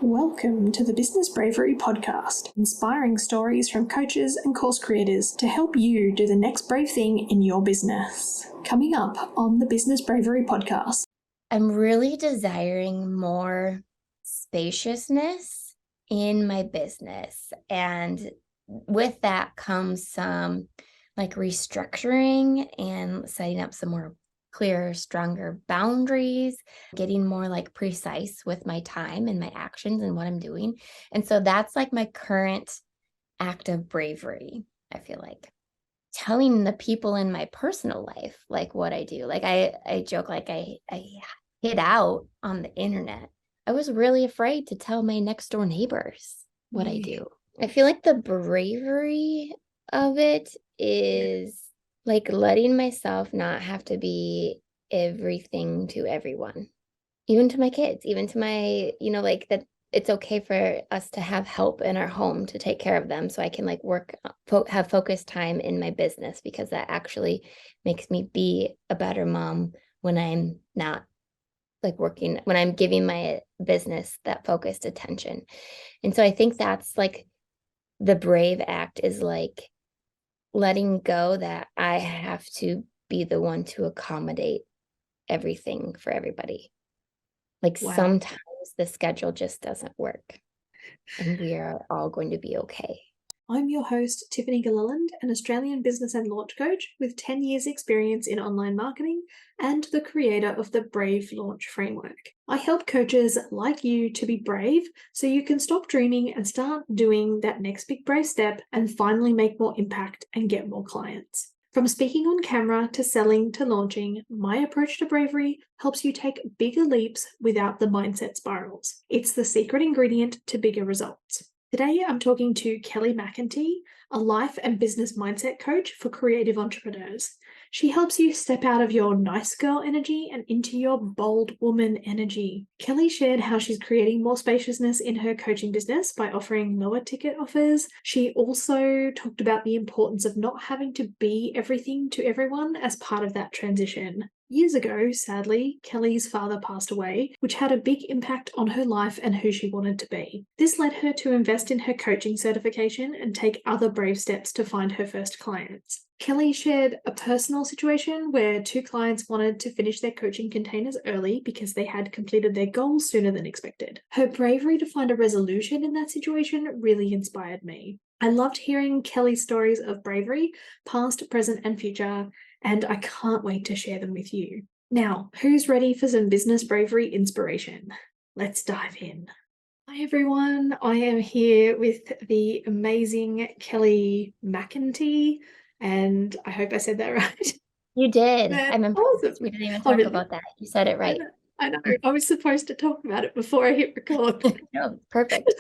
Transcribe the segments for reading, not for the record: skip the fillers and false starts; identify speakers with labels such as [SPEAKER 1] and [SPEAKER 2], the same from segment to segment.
[SPEAKER 1] Welcome to the Business Bravery podcast, inspiring stories from coaches and course creators to help you do the next brave thing in your business. Coming up on the Business Bravery podcast.
[SPEAKER 2] I'm really desiring more spaciousness in my business. And with that comes some restructuring and setting up some more clearer, stronger boundaries, getting more precise with my time and my actions and what I'm doing. And so that's my current act of bravery, I feel like. Telling the people in my personal life what I do. I joke I hid out on the internet. I was really afraid to tell my next door neighbors what I do. I feel like the bravery of it is letting myself not have to be everything to everyone, even to my kids, even to my, that it's okay for us to have help in our home to take care of them so I can have focused time in my business, because that actually makes me be a better mom when I'm not working, when I'm giving my business that focused attention. And so I think that's the brave act is letting go that I have to be the one to accommodate everything for everybody.
[SPEAKER 1] Wow.
[SPEAKER 2] Sometimes the schedule just doesn't work, and we are all going to be okay.
[SPEAKER 1] I'm your host, Tiffany Gilliland, an Australian business and launch coach with 10 years experience in online marketing and the creator of the Brave Launch Framework. I help coaches like you to be brave so you can stop dreaming and start doing that next big brave step and finally make more impact and get more clients. From speaking on camera to selling to launching, my approach to bravery helps you take bigger leaps without the mindset spirals. It's the secret ingredient to bigger results. Today, I'm talking to Kelly McIntee, a life and business mindset coach for creative entrepreneurs. She helps you step out of your nice girl energy and into your bold woman energy. Kelly shared how she's creating more spaciousness in her coaching business by offering lower ticket offers. She also talked about the importance of not having to be everything to everyone as part of that transition. Years ago, sadly, Kelly's father passed away, which had a big impact on her life and who she wanted to be. This led her to invest in her coaching certification and take other brave steps to find her first clients. Kelly shared a personal situation where 2 clients wanted to finish their coaching containers early because they had completed their goals sooner than expected. Her bravery to find a resolution in that situation really inspired me. I loved hearing Kelly's stories of bravery, past, present, and future, and I can't wait to share them with you. Now, who's ready for some business bravery inspiration? Let's dive in. Hi everyone, I am here with the amazing Kelly McIntee, and I hope I said that right.
[SPEAKER 2] You did.
[SPEAKER 1] Man,
[SPEAKER 2] I'm impressed.
[SPEAKER 1] awesome.
[SPEAKER 2] We didn't even talk about that. You said it right.
[SPEAKER 1] I know. I was supposed to talk about it before I hit record.
[SPEAKER 2] No, perfect.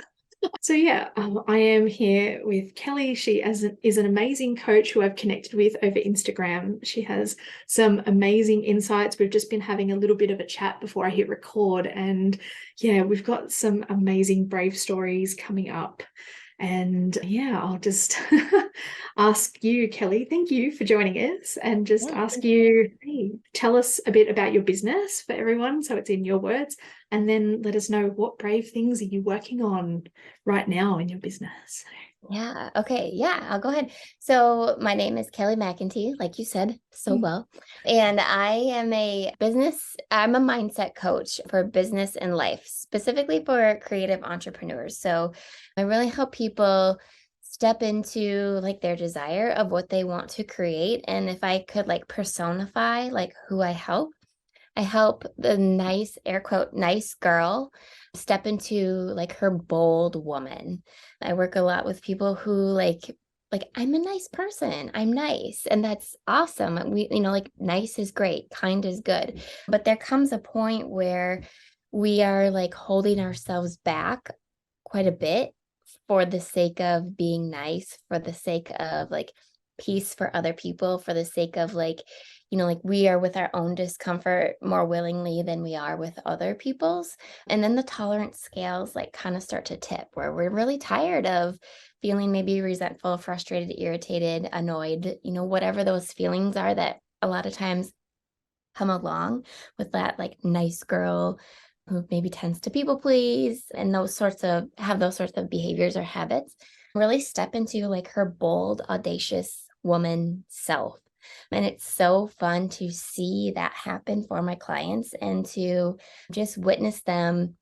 [SPEAKER 1] So yeah, I am here with Kelly. She is an amazing coach who I've connected with over Instagram. She has some amazing insights. We've just been having a little bit of a chat before I hit record, and yeah, we've got some amazing brave stories coming up. And yeah, I'll just ask you, Kelly, thank you for joining us, and just ask you, hey, tell us a bit about your business for everyone, so it's in your words, and then let us know what brave things are you working on right now in your business.
[SPEAKER 2] Yeah. Okay. Yeah, I'll go ahead. So my name is Kelly McIntee, like you said so well. And I'm a mindset coach for business and life, specifically for creative entrepreneurs. So I really help people step into their desire of what they want to create. And if I could personify who I help the nice, air quote, nice girl step into her bold woman. I work a lot with people who I'm a nice person. I'm nice. And that's awesome. We, nice is great. Kind is good. But there comes a point where we are holding ourselves back quite a bit for the sake of being nice, for the sake of peace for other people, for the sake of we are with our own discomfort more willingly than we are with other people's. And then the tolerance scales kind of start to tip, where we're really tired of feeling maybe resentful, frustrated, irritated, annoyed, whatever those feelings are that a lot of times come along with that nice girl who maybe tends to people please and those sorts of behaviors or habits, really step into like her bold, audacious woman self. And it's so fun to see that happen for my clients and to just witness them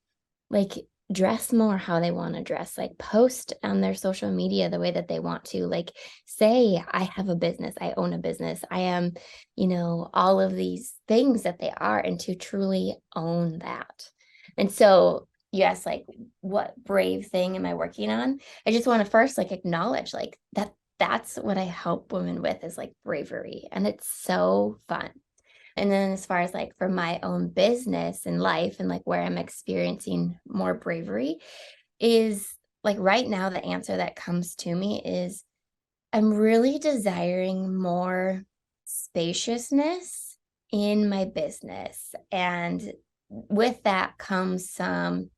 [SPEAKER 2] like dress more how they want to dress, like post on their social media the way that they want to, like say, I have a business, I own a business, I am, all of these things that they are, and to truly own that. And so you asked like, what brave thing am I working on? I just want to first like acknowledge like that's what I help women with is like bravery. And it's so fun. And then as far as like for my own business and life and like where I'm experiencing more bravery is like right now, the answer that comes to me is I'm really desiring more spaciousness in my business. And with that comes some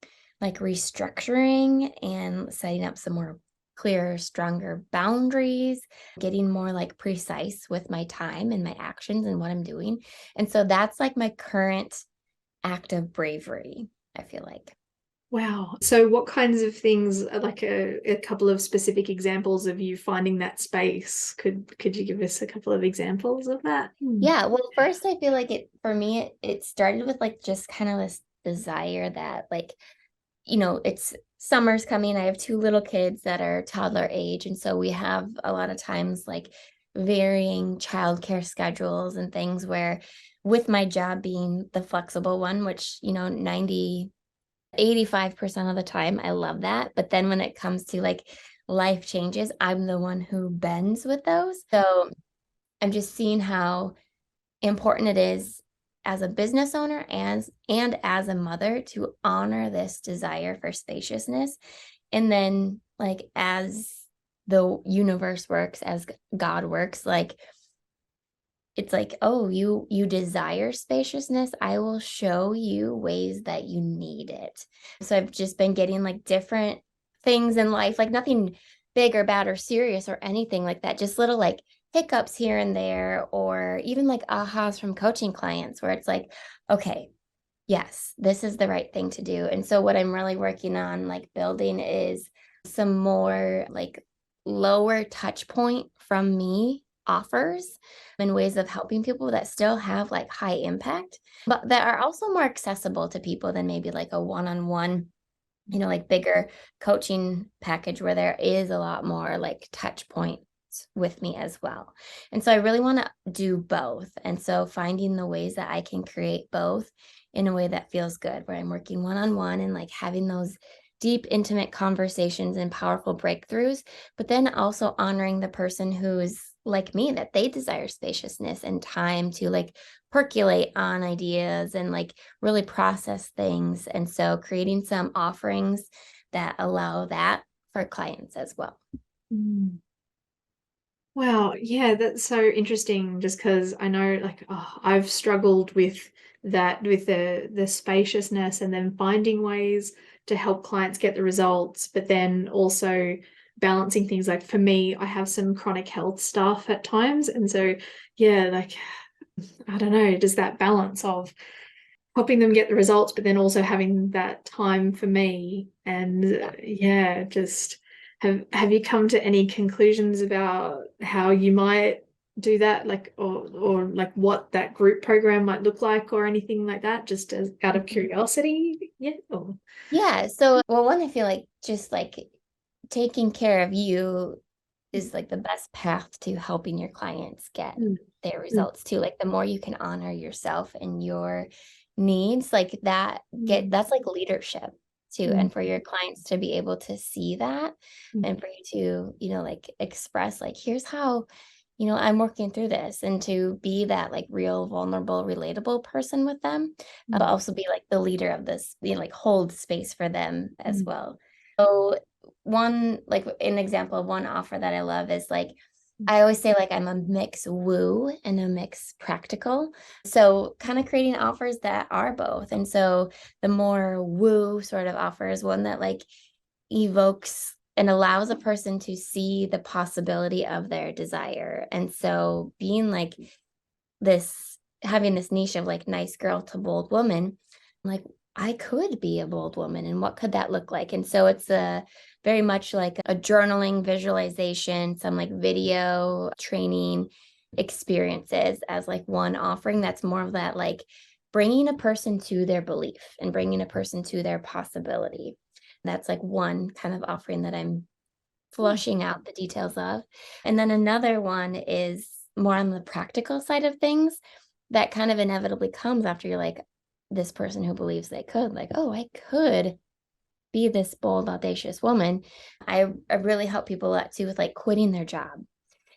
[SPEAKER 2] like restructuring and setting up some more clearer, stronger boundaries, getting more like precise with my time and my actions and what I'm doing. And so that's like my current act of bravery, I feel like.
[SPEAKER 1] Wow. So what kinds of things, like a couple of specific examples of you finding that space? Could you give us a couple of examples of that?
[SPEAKER 2] Yeah, well, first I feel like for me it started with like just kind of this desire that like it's summer's coming. I have two little kids that are toddler age. And so we have a lot of times like varying childcare schedules and things where with my job being the flexible one, which, 85% of the time, I love that. But then when it comes to like life changes, I'm the one who bends with those. So I'm just seeing how important it is as a business owner and as a mother to honor this desire for spaciousness. And then like as the universe works, as God works, like it's like, oh, you desire spaciousness, I will show you ways that you need it. So I've just been getting like different things in life, like nothing big or bad or serious or anything like that, just little like hiccups here and there, or even like ahas from coaching clients where it's like, okay, yes, this is the right thing to do. And so what I'm really working on like building is some more like lower touch point from me offers and ways of helping people that still have like high impact, but that are also more accessible to people than maybe like a one-on-one, like bigger coaching package where there is a lot more like touch points with me as well. And so I really want to do both. And so finding the ways that I can create both in a way that feels good, where I'm working one-on-one and like having those deep, intimate conversations and powerful breakthroughs, but then also honoring the person who's like me, that they desire spaciousness and time to like percolate on ideas and like really process things. And so creating some offerings that allow that for clients as well.
[SPEAKER 1] Mm. Wow, yeah, that's so interesting just because I know like I've struggled with that with the spaciousness and then finding ways to help clients get the results, but then also balancing things like for me, I have some chronic health stuff at times. And so yeah, like I don't know, just that balance of helping them get the results, but then also having that time for me. And yeah, just have you come to any conclusions about how you might do that, like or like what that group program might look like or anything like that, just as out of curiosity? Yeah. Or...
[SPEAKER 2] Yeah. So, well, one, I feel like just like taking care of you is like the best path to helping your clients get
[SPEAKER 1] Mm,
[SPEAKER 2] their
[SPEAKER 1] mm,
[SPEAKER 2] results too. Like the more you can honor yourself and your needs, like
[SPEAKER 1] mm,
[SPEAKER 2] that's like leadership too.
[SPEAKER 1] mm,
[SPEAKER 2] And for your clients to be able to see that
[SPEAKER 1] mm,
[SPEAKER 2] and for you to, like express like, here's how, I'm working through this, and to be that like real, vulnerable, relatable person with them, but
[SPEAKER 1] mm,
[SPEAKER 2] also be like the leader of this, like hold space for them as
[SPEAKER 1] mm,
[SPEAKER 2] well. So one, like an example of one offer that I love is like, I always say like I'm a mix woo and a mix practical. So kind of creating offers that are both. And so the more woo sort of offer is one that like evokes and allows a person to see the possibility of their desire. And so being like this, having this niche of like nice girl to bold woman, like I could be a bold woman, and what could that look like? And so it's a very much like a journaling, visualization, some like video training experiences as like one offering that's more of that like bringing a person to their belief and bringing a person to their possibility. That's like one kind of offering that I'm flushing out the details of. And then another one is more on the practical side of things that kind of inevitably comes after you're like this person who believes they could, like, oh, I could be this bold, audacious woman. I really help people a lot too with like quitting their job,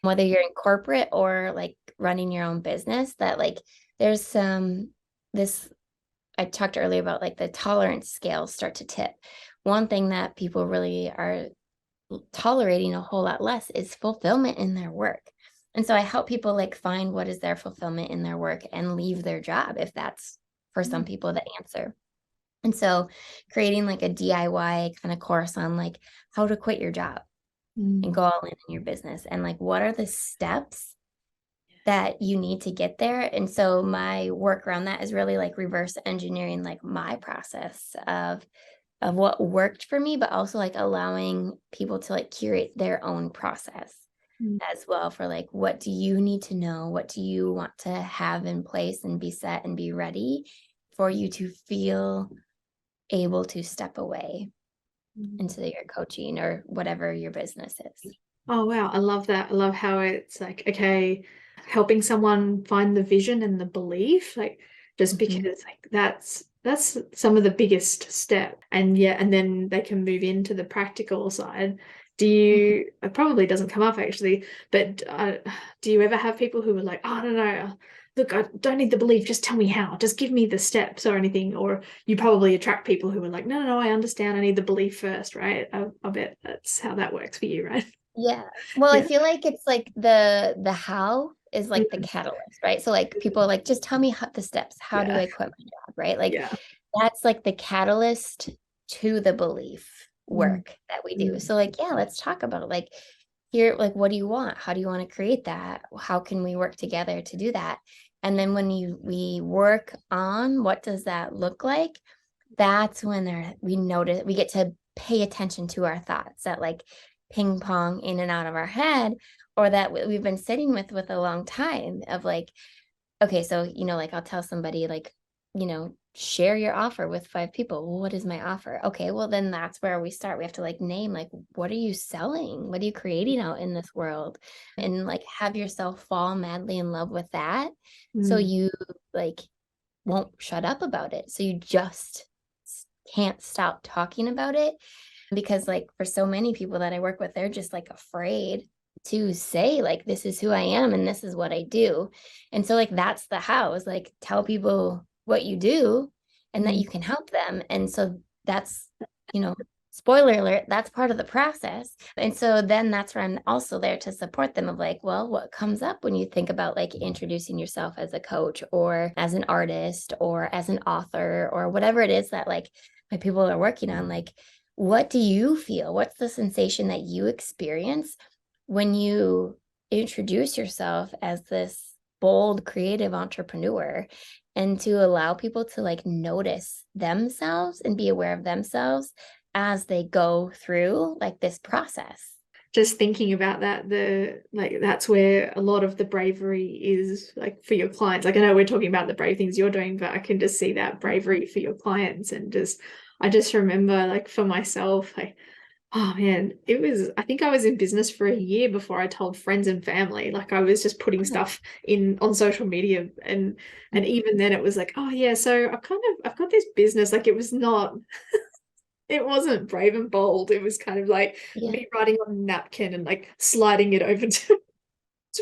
[SPEAKER 2] whether you're in corporate or like running your own business, that like there's some this I talked earlier about like the tolerance scales start to tip. One thing that people really are tolerating a whole lot less is fulfillment in their work. And so I help people like find what is their fulfillment in their work and leave their job if that's for some people the answer. And so creating like a DIY kind of course on like how to quit your job and go all in your business and like what are the steps that you need to get there. And so my work around that is really like reverse engineering like my process of what worked for me, but also like allowing people to like curate their own process as well for like what do you need to know, what do you want to have in place and be set and be ready for you to feel able to step away into your coaching or whatever your business is.
[SPEAKER 1] Oh, wow. I love that. I love how it's like, okay, helping someone find the vision and the belief, like just because like that's some of the biggest step. And yeah, and then they can move into the practical side. Do you, it probably doesn't come up actually, but do you ever have people who are like, oh, I don't know, look, I don't need the belief, just tell me how, just give me the steps or anything? Or you probably attract people who are like, no, no, no, I understand, I need the belief first, right? I bet that's how that works for you, right?
[SPEAKER 2] Yeah. Well, I
[SPEAKER 1] Yeah.
[SPEAKER 2] feel like it's like the how is like the catalyst, right? So like people are like, just tell me how, the steps. How do
[SPEAKER 1] Yeah.
[SPEAKER 2] I quit my job, right? Like
[SPEAKER 1] Yeah.
[SPEAKER 2] that's like the catalyst to the belief
[SPEAKER 1] Mm,
[SPEAKER 2] work that we do.
[SPEAKER 1] mm,
[SPEAKER 2] So like, yeah, let's talk about it. Like here, like what do you want? How do you want to create that? How can we work together to do that? And then when we work on what does that look like, that's when we notice we get to pay attention to our thoughts that like ping pong in and out of our head or that we've been sitting with a long time of like okay, so like I'll tell somebody like share your offer with 5 people. Well, what is my offer? Okay, well then that's where we start. We have to like name like what are you selling, what are you creating out in this world, and like have yourself fall madly in love with that so
[SPEAKER 1] mm,
[SPEAKER 2] you like won't shut up about it. So you just can't stop talking about it because like for so many people that I work with, they're just like afraid to say like this is who I am and this is what I do. And so like that's the how is like tell people what you do and that
[SPEAKER 1] mm.
[SPEAKER 2] you can help them. And so that's, spoiler alert, that's part of the process. And so then that's where I'm also there to support them of like, well, what comes up when you think about like introducing yourself as a coach or as an artist or as an author or whatever it is that like my people are working on, like what do you feel? What's the sensation that you experience when you introduce yourself as this bold, creative entrepreneur and to allow people to like notice themselves and be aware of themselves as they go through like this process?
[SPEAKER 1] Just thinking about that, that's where a lot of the bravery is like for your clients. Like I know we're talking about the brave things you're doing, but I can just see that bravery for your clients and just I just remember like for myself, like oh man, I think I was in business for a year before I told friends and family. Like I was just putting stuff in on social media and even then it was like, oh yeah, so I've got this business. Like it wasn't brave and bold. It was kind of like
[SPEAKER 2] Yeah.
[SPEAKER 1] me writing on a napkin and like sliding it over to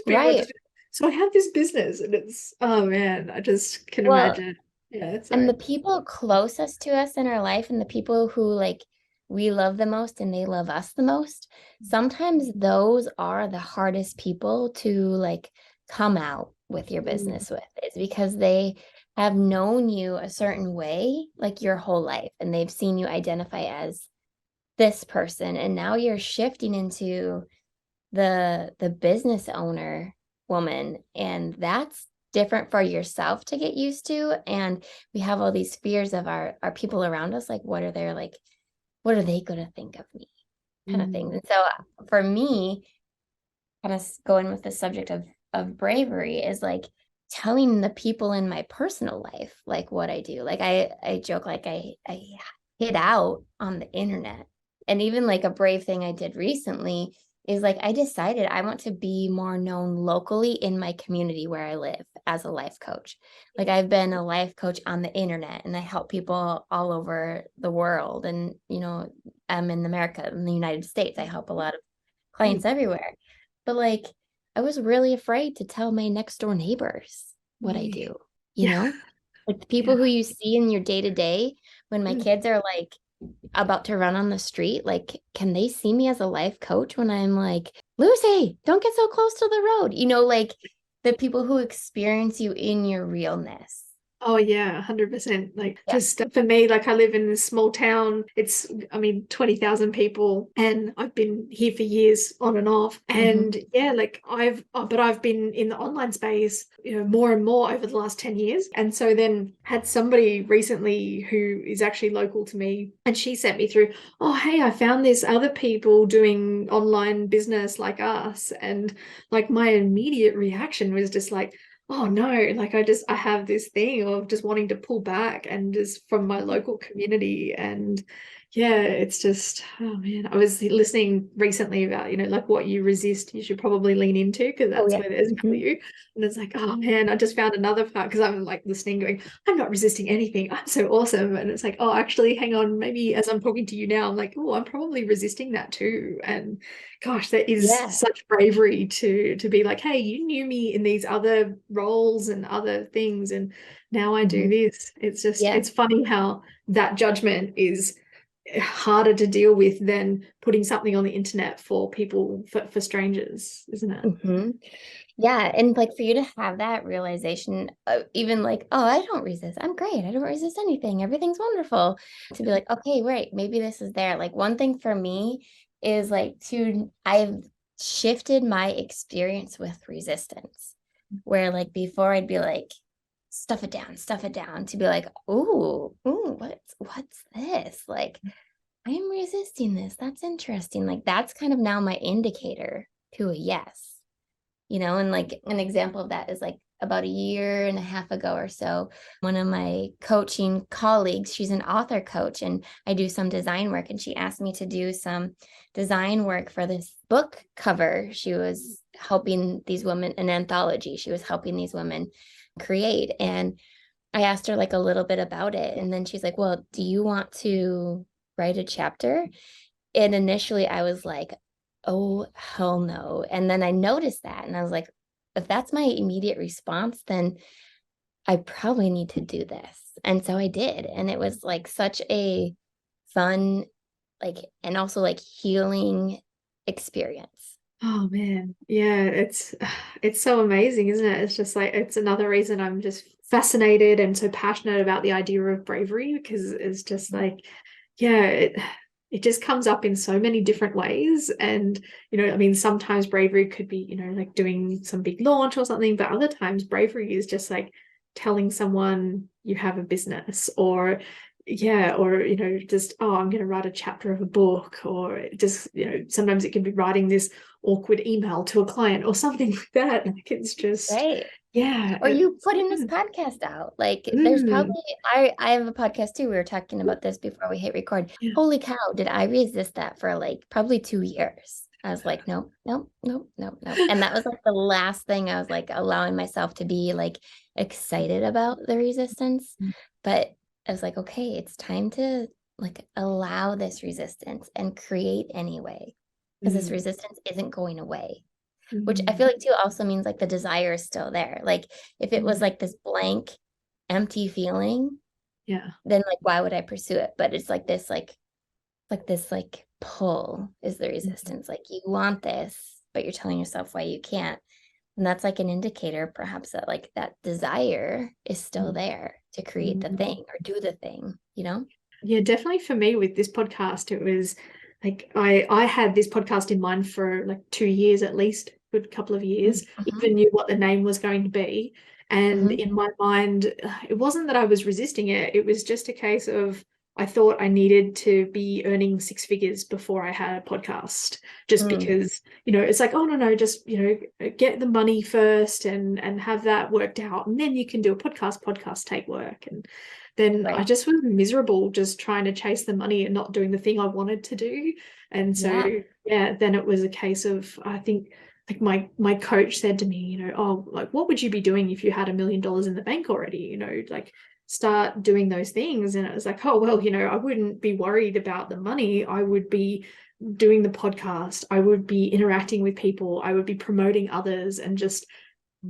[SPEAKER 1] people.
[SPEAKER 2] Right.
[SPEAKER 1] So I have this business and it's, oh man, I just can
[SPEAKER 2] Well,
[SPEAKER 1] imagine. Yeah,
[SPEAKER 2] and
[SPEAKER 1] sorry.
[SPEAKER 2] the people closest to us in our life and the people who like we love the most and they love us the most, sometimes those are the hardest people to like come out with your
[SPEAKER 1] Mm,
[SPEAKER 2] business with is because they have known you a certain way like your whole life and they've seen you identify as this person and now you're shifting into the business owner woman and that's different for yourself to get used to. And we have all these fears of our people around us, like what are they going to think of me, kind of thing. And so for me, kind of going with the subject of bravery is like telling the people in my personal life like what I do. Like I joke like I hid out on the internet. And even like a brave thing I did recently is like I decided I want to be more known locally in my community where I live as a life coach. Like I've been a life coach on the internet and I help people all over the world. And I'm in America, in the United States. I help a lot of clients everywhere. But like I was really afraid to tell my next door neighbors what I do,
[SPEAKER 1] Yeah.
[SPEAKER 2] like the people who you see in your day to day when my kids are like about to run on the street, like, can they see me as a life coach when I'm like, Lucy, don't get so close to the road? Like the people who experience you in your realness.
[SPEAKER 1] Oh yeah, 100%. Like
[SPEAKER 2] Yeah.
[SPEAKER 1] just for me, like I live in this small town. It's, I mean, 20,000 people, and I've been here for years on and off. And yeah, like but I've been in the online space, more and more over the last 10 years. And so then had somebody recently who is actually local to me, and she sent me through, oh, hey, I found this other people doing online business like us. And like my immediate reaction was just like, oh no, like I have this thing of just wanting to pull back and just from my local community. And yeah, it's just, oh man, I was listening recently about, like what you resist, you should probably lean into because
[SPEAKER 2] Oh,
[SPEAKER 1] that's
[SPEAKER 2] yeah.
[SPEAKER 1] where there's value. And it's like, oh man, I just found another part because I'm like listening, going, I'm not resisting anything. I'm so awesome. And it's like, oh, actually, hang on, maybe as I'm talking to you now, I'm like, oh, I'm probably resisting that too. And gosh, that is
[SPEAKER 2] Yeah.
[SPEAKER 1] such bravery to be like, hey, you knew me in these other roles and other things, and now I do this. It's just,
[SPEAKER 2] Yeah.
[SPEAKER 1] it's funny how that judgment is harder to deal with than putting something on the internet for people, for strangers, isn't it?
[SPEAKER 2] Yeah. And like for you to have that realization, even like, oh, I don't resist. I'm great. I don't resist anything. Everything's wonderful. To be like, okay, right. Maybe this is there. Like one thing for me is like I've shifted my experience with resistance, where like before I'd be like, stuff it down, to be like, ooh, what's this? Like, I'm resisting this. That's interesting. Like that's kind of now my indicator to a yes. And like an example of that is like about a year and a half ago or so, one of my coaching colleagues, she's an author coach, and I do some design work, and she asked me to do some design work for this book cover. She was helping these women, an anthology, she was helping these women create. And I asked her like a little bit about it. And then she's like, well, do you want to write a chapter? And initially I was like, oh, hell no. And then I noticed that and I was like, if that's my immediate response, then I probably need to do this. And so I did. And it was like such a fun, like, and also like healing experience.
[SPEAKER 1] Oh man, yeah, it's so amazing, isn't it? It's just like it's another reason I'm just fascinated and so passionate about the idea of bravery because it's just like, yeah, it just comes up in so many different ways. And I mean, sometimes bravery could be, like doing some big launch or something, but other times bravery is just like telling someone you have a business, or yeah, or just, oh, I'm going to write a chapter of a book, or just sometimes it can be writing this awkward email to a client or something like that. Like it's just,
[SPEAKER 2] Right.
[SPEAKER 1] yeah,
[SPEAKER 2] Or you putting this podcast out. Like there's
[SPEAKER 1] mm,
[SPEAKER 2] probably I have a podcast too. We were talking about this before we hit record.
[SPEAKER 1] yeah.
[SPEAKER 2] Holy cow, did I resist that for like probably 2 years? I was like, nope, nope, nope, nope, nope. And that was like the last thing I was like allowing myself to be like excited about the resistance. But I was like, okay, it's time to like allow this resistance and create anyway. Because this
[SPEAKER 1] Mm,
[SPEAKER 2] resistance isn't going away, which I feel
[SPEAKER 1] mm,
[SPEAKER 2] like too also means like the desire is still there. Like if it was
[SPEAKER 1] mm.
[SPEAKER 2] like this blank, empty feeling,
[SPEAKER 1] Yeah.
[SPEAKER 2] then like why would I pursue it? But it's like this like pull is the resistance. Like you want this, but you're telling yourself why you can't. And that's like an indicator perhaps that like that desire is still there to create the
[SPEAKER 1] Mm.
[SPEAKER 2] thing or do the thing?
[SPEAKER 1] Yeah, definitely for me with this podcast, it was like I had this podcast in mind for like 2 years at least, good couple of years,
[SPEAKER 2] Mm-hmm.
[SPEAKER 1] even knew what the name was going to be. And in my mind, it wasn't that I was resisting it. It was just a case of I thought I needed to be earning six figures before I had a podcast, just because, it's like, oh, no, just, get the money first and have that worked out. And then you can do a podcast. Podcasts take work. And then I
[SPEAKER 2] Right.
[SPEAKER 1] just was miserable just trying to chase the money and not doing the thing I wanted to do. And so,
[SPEAKER 2] Yeah.
[SPEAKER 1] yeah, then it was a case of, I think, like my coach said to me, oh, like, what would you be doing if you had $1 million in the bank already? Like, start doing those things. And it was like, oh, well, I wouldn't be worried about the money. I would be doing the podcast. I would be interacting with people. I would be promoting others and just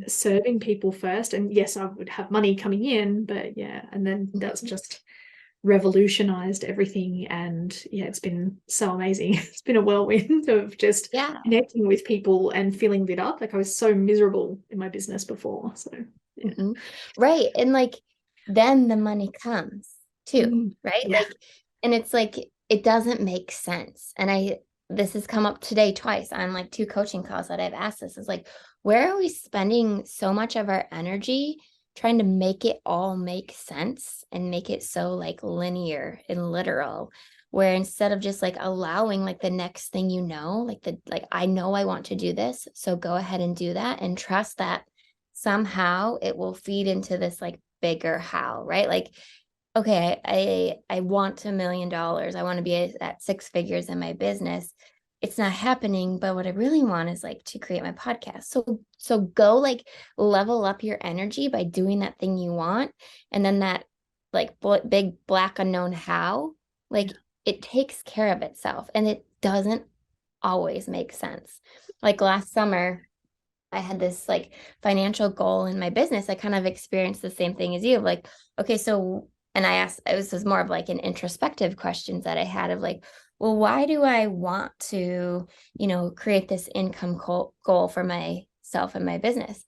[SPEAKER 1] serving people first. And yes, I would have money coming in, but yeah. And then that's just revolutionized everything. And yeah, it's been so amazing. It's been a whirlwind of just
[SPEAKER 2] Yeah.
[SPEAKER 1] connecting with people and feeling lit up. Like I was so miserable in my business before. So yeah.
[SPEAKER 2] Right. And like, then the money comes too, right?
[SPEAKER 1] Yeah.
[SPEAKER 2] Like, and it's like, it doesn't make sense. And this has come up today twice on like 2 coaching calls that I've asked this is like, where are we spending so much of our energy trying to make it all make sense and make it so like linear and literal, where instead of just like allowing like the next thing, like I know I want to do this, so go ahead and do that and trust that somehow it will feed into this like bigger how, right? Like, okay, I want $1 million. I want to be at 6 figures in my business. It's not happening, but what I really want is like to create my podcast. So go like level up your energy by doing that thing you want. And then that like big black unknown how, like it takes care of itself and it doesn't always make sense. Like last summer, I had this like financial goal in my business. I kind of experienced the same thing as you of like, okay, so, and I asked, it was more of like an introspective questions that I had of like, well, why do I want to, create this income goal for myself and my business?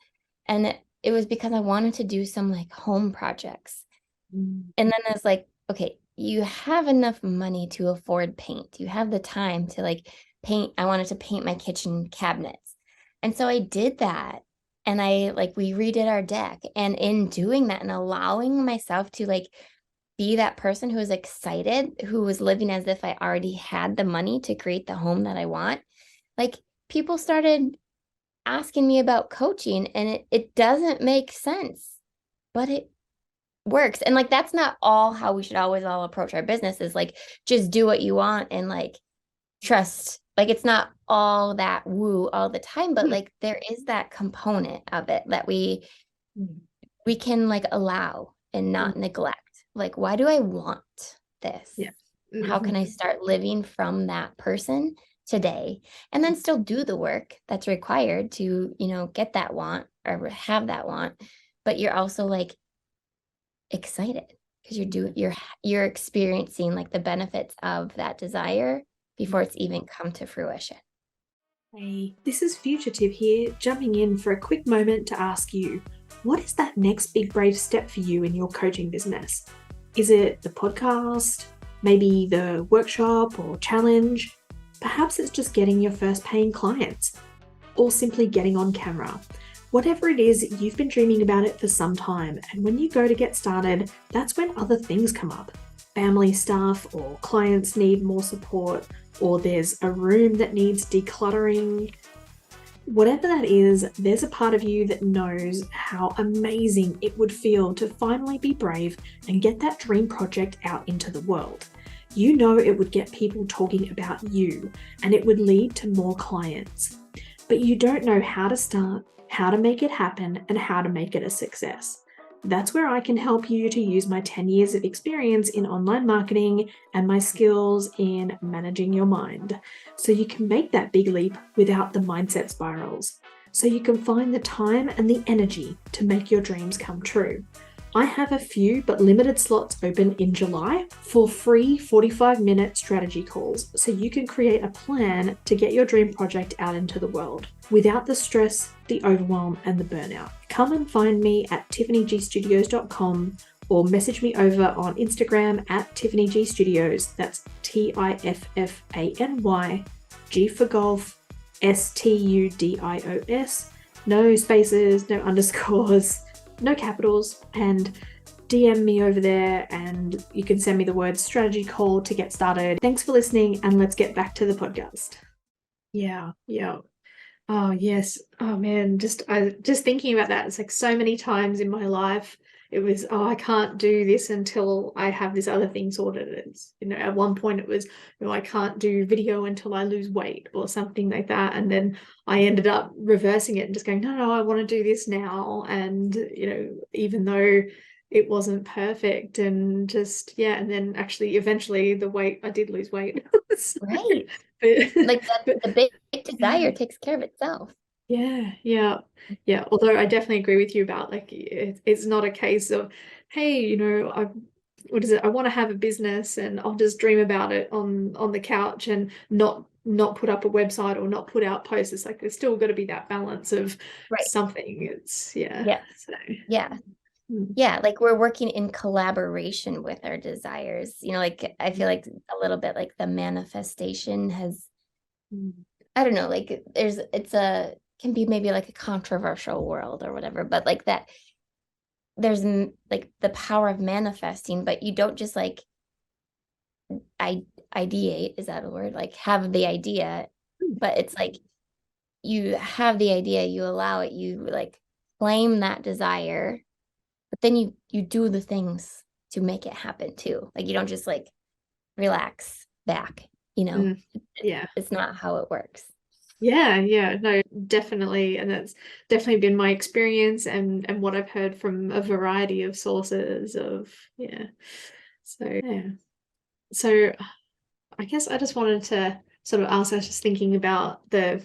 [SPEAKER 2] And it was because I wanted to do some like home projects. And then I was like, okay, you have enough money to afford paint. You have the time to like paint. I wanted to paint my kitchen cabinets. And so I did that. And we redid our deck. And in doing that and allowing myself to like be that person who was excited, who was living as if I already had the money to create the home that I want, like people started asking me about coaching and it doesn't make sense, but it works. And like, that's not all how we should always all approach our business is like, just do what you want and like trust. Like, it's not all that woo all the time, but like, there is that component of it that we can like allow and not neglect. Like, why do I want this?
[SPEAKER 1] Yeah.
[SPEAKER 2] How can I start living from that person today and then still do the work that's required to, get that want or have that want, but you're also like excited because you're experiencing like the benefits of that desire before it's even come to fruition.
[SPEAKER 1] Hey, this is Fugitive here, jumping in for a quick moment to ask you, what is that next big brave step for you in your coaching business? Is it the podcast? Maybe the workshop or challenge? Perhaps it's just getting your first paying clients, or simply getting on camera. Whatever it is, you've been dreaming about it for some time, and when you go to get started, that's when other things come up. Family stuff, or clients need more support, or there's a room that needs decluttering. Whatever that is, there's a part of you that knows how amazing it would feel to finally be brave and get that dream project out into the world. You know it would get people talking about you, and it would lead to more clients. But you don't know how to start, how to make it happen, and how to make it a success. That's where I can help you to use my 10 years of experience in online marketing and my skills in managing your mind, so you can make that big leap without the mindset spirals, so you can find the time and the energy to make your dreams come true. I have a few but limited slots open in July for free 45-minute strategy calls, so you can create a plan to get your dream project out into the world without the stress, the overwhelm, and the burnout. Come and find me at tiffanygstudios.com or message me over on Instagram at tiffanygstudios. That's TIFFANY, G for golf, STUDIOS. No spaces, no underscores. no capitals, and DM me over there, and you can send me the word strategy call to get started. Thanks for listening, and let's get back to the podcast. Yeah, yeah. Oh yes. Oh man, just thinking about that. It's like so many times in my life it was, oh, I can't do this until I have this other thing sorted. It's, at one point it was, I can't do video until I lose weight or something like that. And then I ended up reversing it and just going, no, I want to do this now. And, even though it wasn't perfect, and just, yeah, and then actually eventually I did lose weight. So,
[SPEAKER 2] Right.
[SPEAKER 1] but,
[SPEAKER 2] Like the big
[SPEAKER 1] yeah.
[SPEAKER 2] desire takes care of itself.
[SPEAKER 1] Yeah, yeah, yeah. Although I definitely agree with you about, like, it's not a case of, hey, what is it? I want to have a business and I'll just dream about it on the couch and not put up a website or not put out posts. It's like there's still got to be that balance of
[SPEAKER 2] Right.
[SPEAKER 1] something. It's, yeah.
[SPEAKER 2] Yeah.
[SPEAKER 1] So
[SPEAKER 2] Yeah.
[SPEAKER 1] mm,
[SPEAKER 2] Yeah. Like we're working in collaboration with our desires. Like I feel like a little bit like the manifestation has,
[SPEAKER 1] mm,
[SPEAKER 2] I don't know, like can be maybe like a controversial world or whatever, but like that there's like the power of manifesting, but you don't just like I ideate, is that a word? Like have the idea, but it's like you have the idea, you allow it, you like claim that desire, but then you do the things to make it happen too. Like you don't just like relax back, you know.
[SPEAKER 1] mm, yeah.
[SPEAKER 2] It's not how it works.
[SPEAKER 1] Yeah, no, definitely. And that's definitely been my experience, and what I've heard from a variety of sources of, yeah. So, yeah. So I guess I just wanted to sort of ask, I was just thinking about the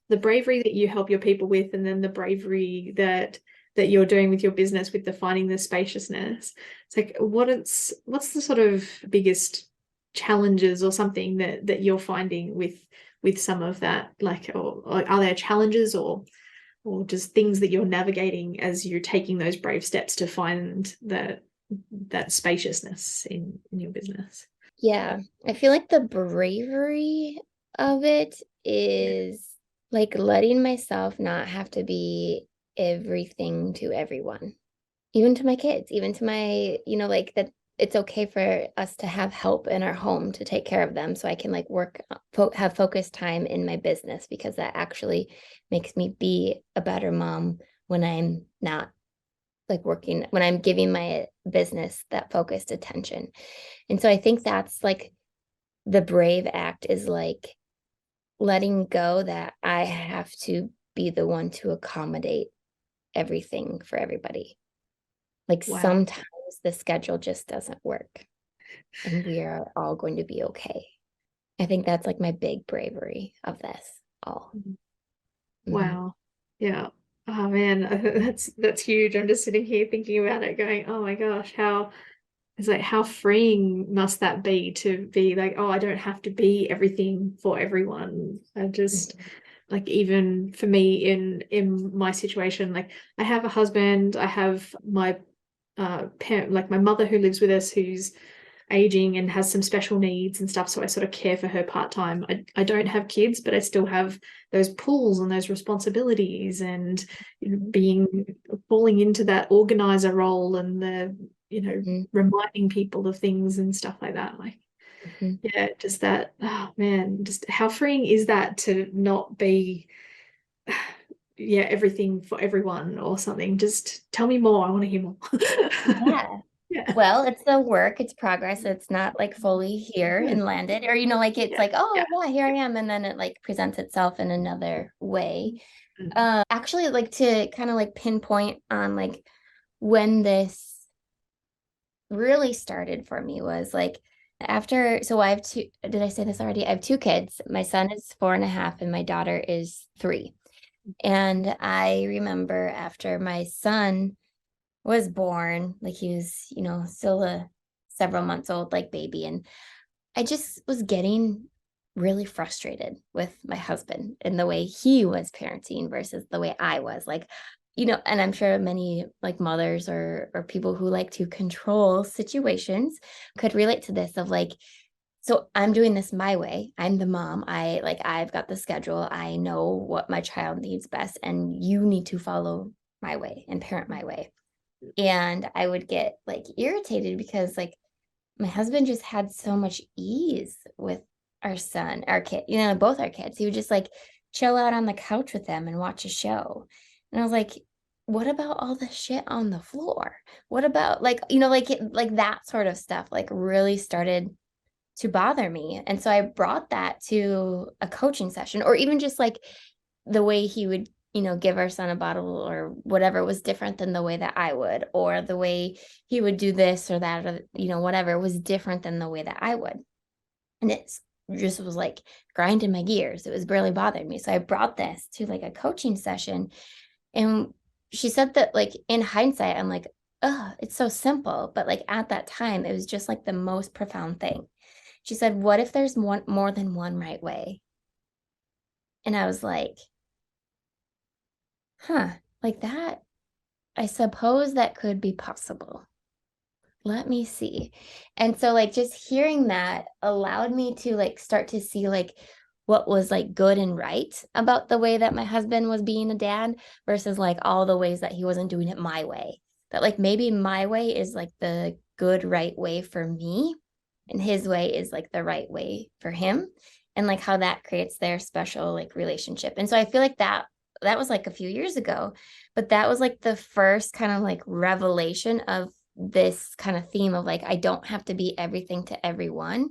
[SPEAKER 1] bravery that you help your people with, and then the bravery that you're doing with your business with defining the spaciousness. It's like what's the sort of biggest challenges or something that you're finding with some of that, like, or are there challenges or just things that you're navigating as you're taking those brave steps to find that spaciousness in your business?
[SPEAKER 2] Yeah, I feel like the bravery of it
[SPEAKER 1] Yeah.
[SPEAKER 2] is like letting myself not have to be everything to everyone, even to my kids, even to my, like that it's okay for us to have help in our home to take care of them so I can like have focused time in my business because that actually makes me be a better mom when I'm not like working, when I'm giving my business that focused attention. And so I think that's like the brave act is like letting go that I have to be the one to accommodate everything for everybody. Like
[SPEAKER 1] Wow.
[SPEAKER 2] sometimes the schedule just doesn't work and we are all going to be okay. I think that's like my big bravery of this all. Mhm.
[SPEAKER 1] Wow. Yeah. Oh man, that's huge. I'm just sitting here thinking about it, going, oh my gosh, how freeing must that be to be like, oh, I don't have to be everything for everyone. I just,
[SPEAKER 2] Mhm.
[SPEAKER 1] like, even for me in my situation, like, I have a husband, I have my parent, like my mother who lives with us, who's aging and has some special needs and stuff. So I sort of care for her part time. I don't have kids, but I still have those pulls and those responsibilities, and being falling into that organizer role, and
[SPEAKER 2] Mhm.
[SPEAKER 1] reminding people of things and stuff like that. Like,
[SPEAKER 2] Mhm.
[SPEAKER 1] yeah, just that, oh man, just how freeing is that to not be, yeah, everything for everyone or something. Just tell me more. I want to hear more.
[SPEAKER 2] Yeah.
[SPEAKER 1] Yeah.
[SPEAKER 2] Well, it's the work, it's progress. It's not like fully here
[SPEAKER 1] Yeah.
[SPEAKER 2] and landed, or like it's
[SPEAKER 1] Yeah.
[SPEAKER 2] like, oh yeah, here I am, and then it like presents itself in another way.
[SPEAKER 1] Mm.
[SPEAKER 2] Actually, like to kind of like pinpoint on like when this really started for me was like after, so I have two, did I say this already? I have two kids. My son is 4.5 and my daughter is 3. And I remember after my son was born, like he was, still a several months old, like baby. And I just was getting really frustrated with my husband and the way he was parenting versus the way I was. Like, and I'm sure many like mothers or people who like to control situations could relate to this of like, so I'm doing this my way. I'm the mom. I've got the schedule. I know what my child needs best, and you need to follow my way and parent my way. And I would get like irritated because like my husband just had so much ease with our son, our kid, both our kids. He would just like chill out on the couch with them and watch a show. And I was like, what about all the shit on the floor? What about like, like that sort of stuff like really started to bother me. And so I brought that to a coaching session, or even just like the way he would, give our son a bottle or whatever was different than the way that I would, or the way he would do this or that, or, whatever was different than the way that I would. And it just was like grinding my gears. It was barely bothering me. So I brought this to like a coaching session. And she said that like in hindsight, I'm like, oh, it's so simple. But like at that time, it was just like the most profound thing. She said, what if there's more than one right way? And I was like, huh, like that, I suppose that could be possible. Let me see. And so like just hearing that allowed me to like start to see like what was like good and right about the way that my husband was being a dad versus like all the ways that he wasn't doing it my way. That like maybe my way is like the good right way for me and his way is like the right way for him, and like how that creates their special like relationship. And so I feel like that was like a few years ago, but that was like the first kind of like revelation of this kind of theme of like I don't have to be everything to everyone,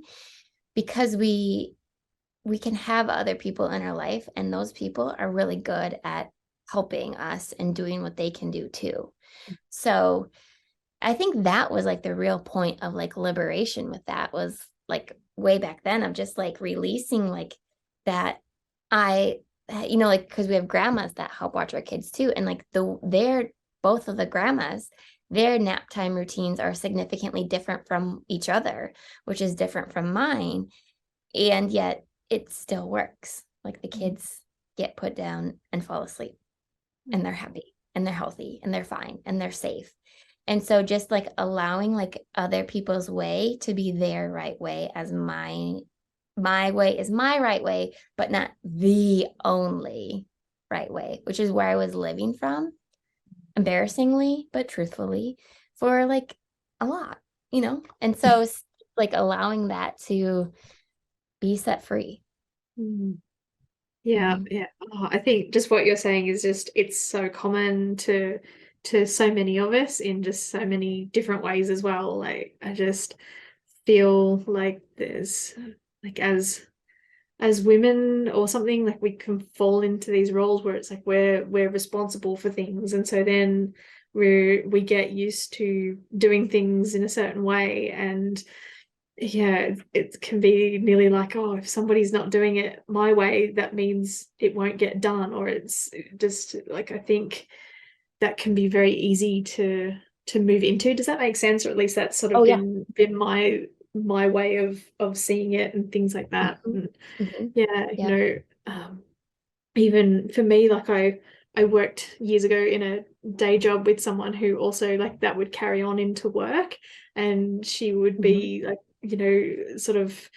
[SPEAKER 2] because we can have other people in our life and those people are really good at helping us and doing what they can do too. So I think that was like the real point of like liberation with that, was like way back then of just like releasing like that. I like because we have grandmas that help watch our kids too, and like they're both of the grandmas, their nap time routines are significantly different from each other, which is different from mine, and yet it still works. Like the kids get put down and fall asleep and they're happy and they're healthy and they're fine and they're safe. And so just like allowing like other people's way to be their right way, as my way is my right way, but not the only right way, which is where I was living from, embarrassingly, but truthfully, for like a lot, And so like allowing that to be set free.
[SPEAKER 1] Mm. Yeah,
[SPEAKER 2] Mhm.
[SPEAKER 1] yeah. Oh, I think just what you're saying is just it's so common to so many of us in just so many different ways as well. Like I just feel like there's like as women or something, like we can fall into these roles where it's like we're responsible for things, and so then we get used to doing things in a certain way, and yeah, it can be nearly like, oh, if somebody's not doing it my way, that means it won't get done, or it's just like I think that can be very easy to move into. Does that make sense? Or at least that's sort of
[SPEAKER 2] Oh yeah.
[SPEAKER 1] been my way of seeing it and things like that.
[SPEAKER 2] Mhm.
[SPEAKER 1] And
[SPEAKER 2] Mhm.
[SPEAKER 1] yeah,
[SPEAKER 2] Yeah.
[SPEAKER 1] even for me, like I worked years ago in a day job with someone who also like that would carry on into work, and she would
[SPEAKER 2] Mhm.
[SPEAKER 1] be like, sort of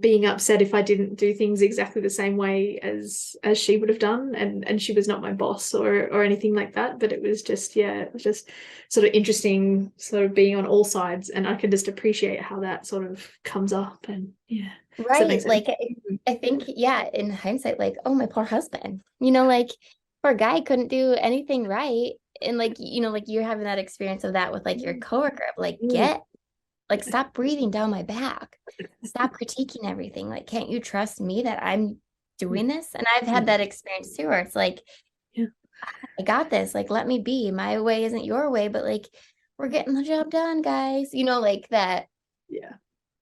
[SPEAKER 1] being upset if I didn't do things exactly the same way as she would have done, and she was not my boss or anything like that, but it was just, yeah, it was just sort of interesting sort of being on all sides, and I can just appreciate how that sort of comes up. And yeah, does that make
[SPEAKER 2] Right.
[SPEAKER 1] sense?
[SPEAKER 2] Like I think, yeah, in hindsight, like, oh, my poor husband, like poor guy couldn't do anything right. And like, like you're having that experience of that with like your coworker, of like,
[SPEAKER 1] Mm.
[SPEAKER 2] like, stop breathing down my back. Stop critiquing everything. Like, can't you trust me that I'm doing this? And I've had that experience too, where it's like,
[SPEAKER 1] Yeah.
[SPEAKER 2] I got this. Like, let me be. My way isn't your way, but like, we're getting the job done, guys. Like that.
[SPEAKER 1] Yeah.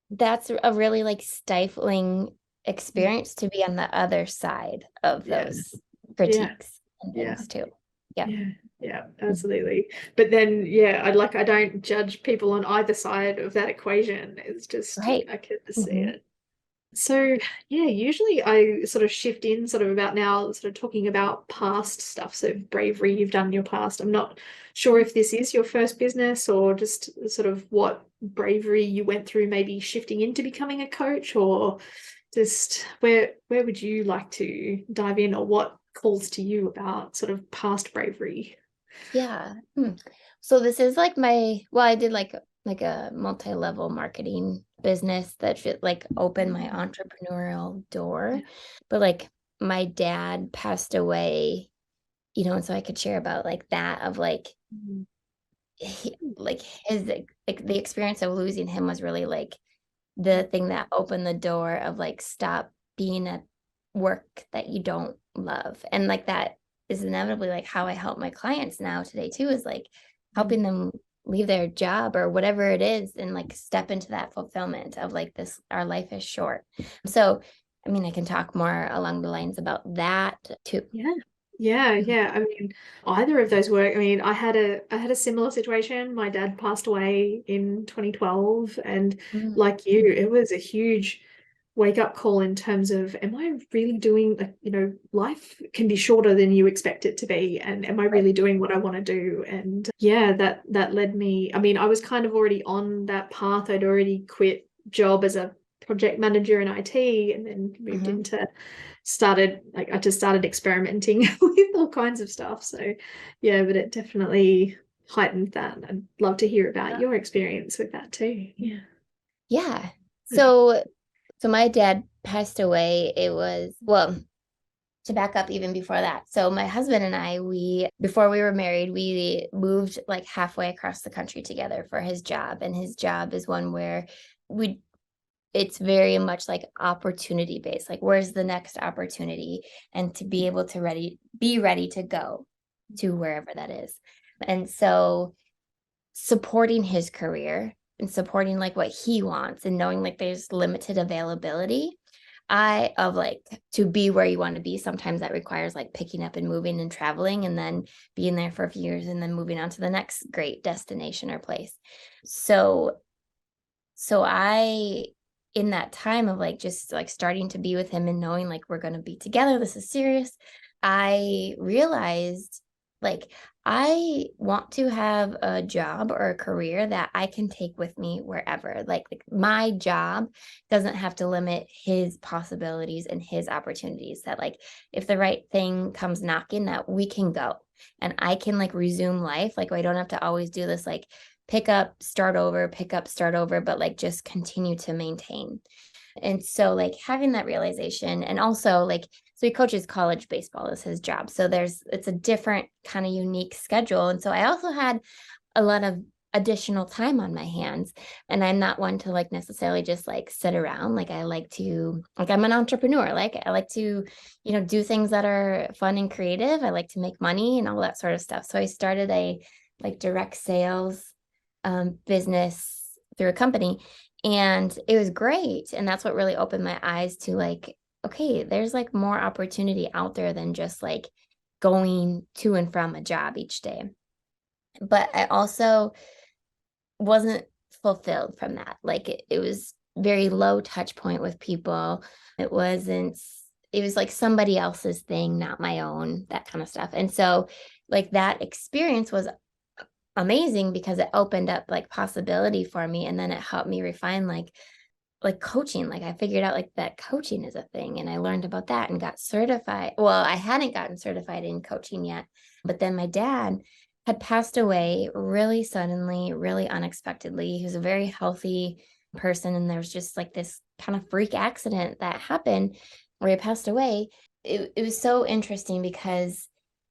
[SPEAKER 2] That's a really like stifling experience to be on the other side of
[SPEAKER 1] Yeah.
[SPEAKER 2] those
[SPEAKER 1] Yeah.
[SPEAKER 2] critiques and
[SPEAKER 1] Yeah.
[SPEAKER 2] things too. Yeah.
[SPEAKER 1] Yeah. Yeah,
[SPEAKER 2] Mhm.
[SPEAKER 1] absolutely. But then, yeah, I don't judge people on either side of that equation. It's just,
[SPEAKER 2] Right.
[SPEAKER 1] I can just see
[SPEAKER 2] Hmm.
[SPEAKER 1] it. So, yeah, usually I sort of shift in sort of about now, sort of talking about past stuff. So, bravery you've done in your past. I'm not sure if this is your first business or just sort of what bravery you went through, maybe shifting into becoming a coach, or just where would you like to dive in, or what calls to you about sort of past bravery?
[SPEAKER 2] Yeah. So this is like well, I did like a multi-level marketing business that should like open my
[SPEAKER 1] Mm.
[SPEAKER 2] entrepreneurial door.
[SPEAKER 1] Yeah.
[SPEAKER 2] But like my dad passed away, and so I could share about like that of like
[SPEAKER 1] Mm.
[SPEAKER 2] like his like the experience of losing him was really like the thing that opened the door of like stop being at work that you don't love. And like that is inevitably like how I help my clients now today too, is like
[SPEAKER 1] Mm.
[SPEAKER 2] helping them leave their job or whatever it is and like step into that fulfillment of like this, our life is short. So I mean, I can talk more along the lines about that too.
[SPEAKER 1] Yeah. Yeah,
[SPEAKER 2] Mhm.
[SPEAKER 1] yeah. I mean, either of those work. I mean, I had a similar situation. My dad passed away in 2012, and
[SPEAKER 2] Mhm.
[SPEAKER 1] like you, it was a huge wake up call in terms of, am I really doing, life can be shorter than you expect it to be, and am I
[SPEAKER 2] Right.
[SPEAKER 1] really doing what I want to do? And yeah, that led me. I mean, I was kind of already on that path. I'd already quit job as a project manager in IT, and then moved
[SPEAKER 2] Mhm.
[SPEAKER 1] into started like I just started experimenting with all kinds of stuff. So yeah, but it definitely heightened that. I'd love to hear about your experience with that too. Yeah.
[SPEAKER 2] Yeah. So my dad passed away. It was, well, to back up even before that. So my husband and I, before we were married, we moved like halfway across the country together for his job. And his job is one where we it's very much like opportunity based. Like where's the next opportunity? And to be able to be ready to go to wherever that is. And so supporting his career and supporting like what he wants and knowing like there's limited availability. I of like to be where you want to be. Sometimes that requires like picking up and moving and traveling and then being there for a few years and then moving on to the next great destination or place. So I in that time of like just like starting to be with him and knowing like we're going to be together, this is serious, I realized like I want to have a job or a career that I can take with me wherever. Like my job doesn't have to limit his possibilities and his opportunities. That like if the right thing comes knocking, that we can go and I can like resume life. Like I don't have to always do this like pick up, start over, but like just continue to maintain. And so like having that realization and also like so he coaches college baseball is his job. So it's a different kind of unique schedule. And so I also had a lot of additional time on my hands and I'm not one to like necessarily just like sit around. Like I like to like I'm an entrepreneur. Like I like to do things that are fun and creative. I like to make money and all that sort of stuff. So I started a like direct sales business through a company and it was great. And that's what really opened my eyes to like, okay, there's like more opportunity out there than just like going to and from a job each day. But I also wasn't fulfilled from that. Like it was very low touch point with people. It wasn't, it was like somebody else's thing, not my own, that kind of stuff. And so like that experience was amazing because it opened up like possibility for me and then it helped me refine like coaching. Like I figured out like that coaching is a thing and I learned about that and got certified. Well, I hadn't gotten certified in coaching yet, but then my dad had passed away really suddenly, really unexpectedly. He was a very healthy person and there was just like this kind of freak accident that happened where he passed away. It was so interesting because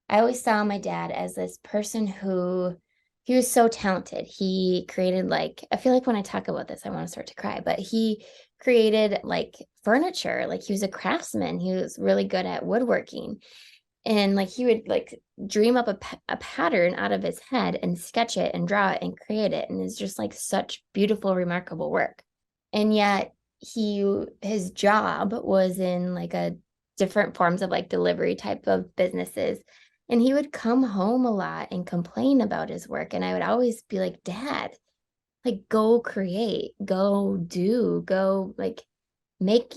[SPEAKER 2] I always saw my dad as this person who he was so talented. He created like, I feel like when I talk about this, I want to start to cry, but he created like furniture. Like he was a craftsman. He was really good at woodworking. And like he would like dream up a pattern out of his head and sketch it and draw it and create it. And it's just like such beautiful, remarkable work. And yet his job was in like a different forms of like delivery type of businesses. And he would come home a lot and complain about his work. And I would always be like, Dad, like go create, go do, go like make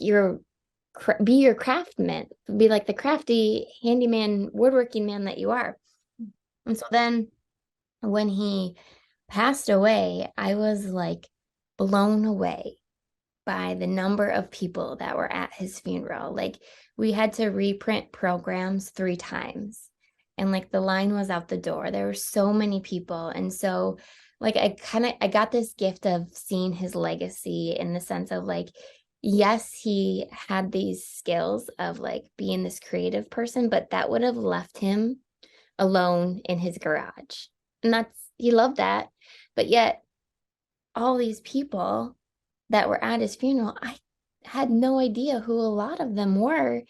[SPEAKER 2] be your craftsman, be like the crafty handyman, woodworking man that you are. And so then when he passed away, I was like blown away by the number of people that were at his funeral. Like we had to reprint programs 3 times. and like the line was out the door. There were so many people. And so like I got this gift of seeing his legacy in the sense of like, yes, he had these skills of like being this creative person, but that would have left him alone in his garage. And he loved that. But yet all these people that were at his funeral, I had no idea who a lot of them were,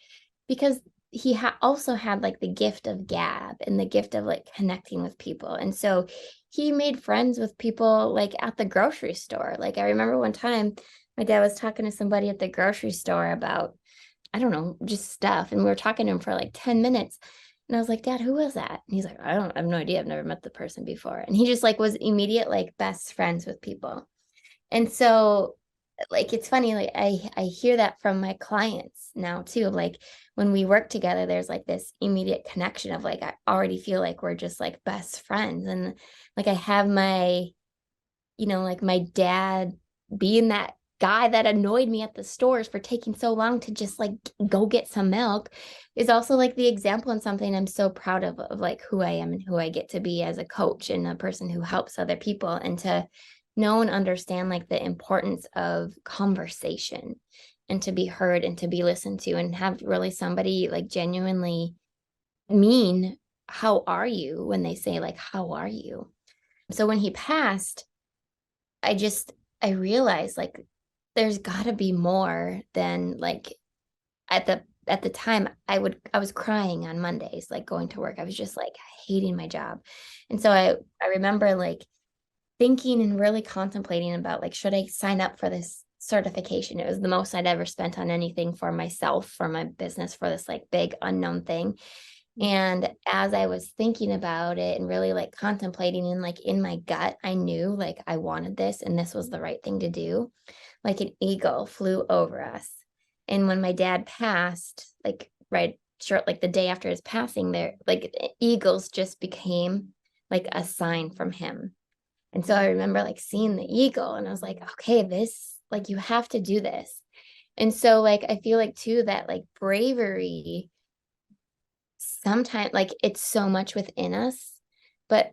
[SPEAKER 2] because he also had like the gift of gab and the gift of like connecting with people. And so he made friends with people like at the grocery store. Like I remember one time my dad was talking to somebody at the grocery store about, I don't know, just stuff. And we were talking to him for like 10 minutes. And I was like, Dad, who was that? And he's like, I have no idea. I've never met the person before. And he just like was immediate, like best friends with people. And so like it's funny, like I hear that from my clients now too. Like when we work together, there's like this immediate connection of like I already feel like we're just like best friends. And like I have my, like my dad being that guy that annoyed me at the stores for taking so long to just like go get some milk is also like the example and something I'm so proud of like who I am and who I get to be as a coach and a person who helps other people, and to know and understand like the importance of conversation and to be heard and to be listened to and have really somebody like genuinely mean how are you when they say like how are you. So when he passed, I realized like there's got to be more than like at the time I was crying on Mondays like going to work. I was just like hating my job. And so I remember like thinking and really contemplating about like should I sign up for this certification. It was the most I'd ever spent on anything for myself, for my business, for this like big unknown thing. And as I was thinking about it and really like contemplating and like in my gut, I knew like I wanted this and this was the right thing to do. Like an eagle flew over us. And when my dad passed, like right short, like the day after his passing, there, like eagles just became like a sign from him. And so I remember like seeing the eagle and I was like, okay, this, like you have to do this. And so like I feel like too that like bravery sometimes like it's so much within us, but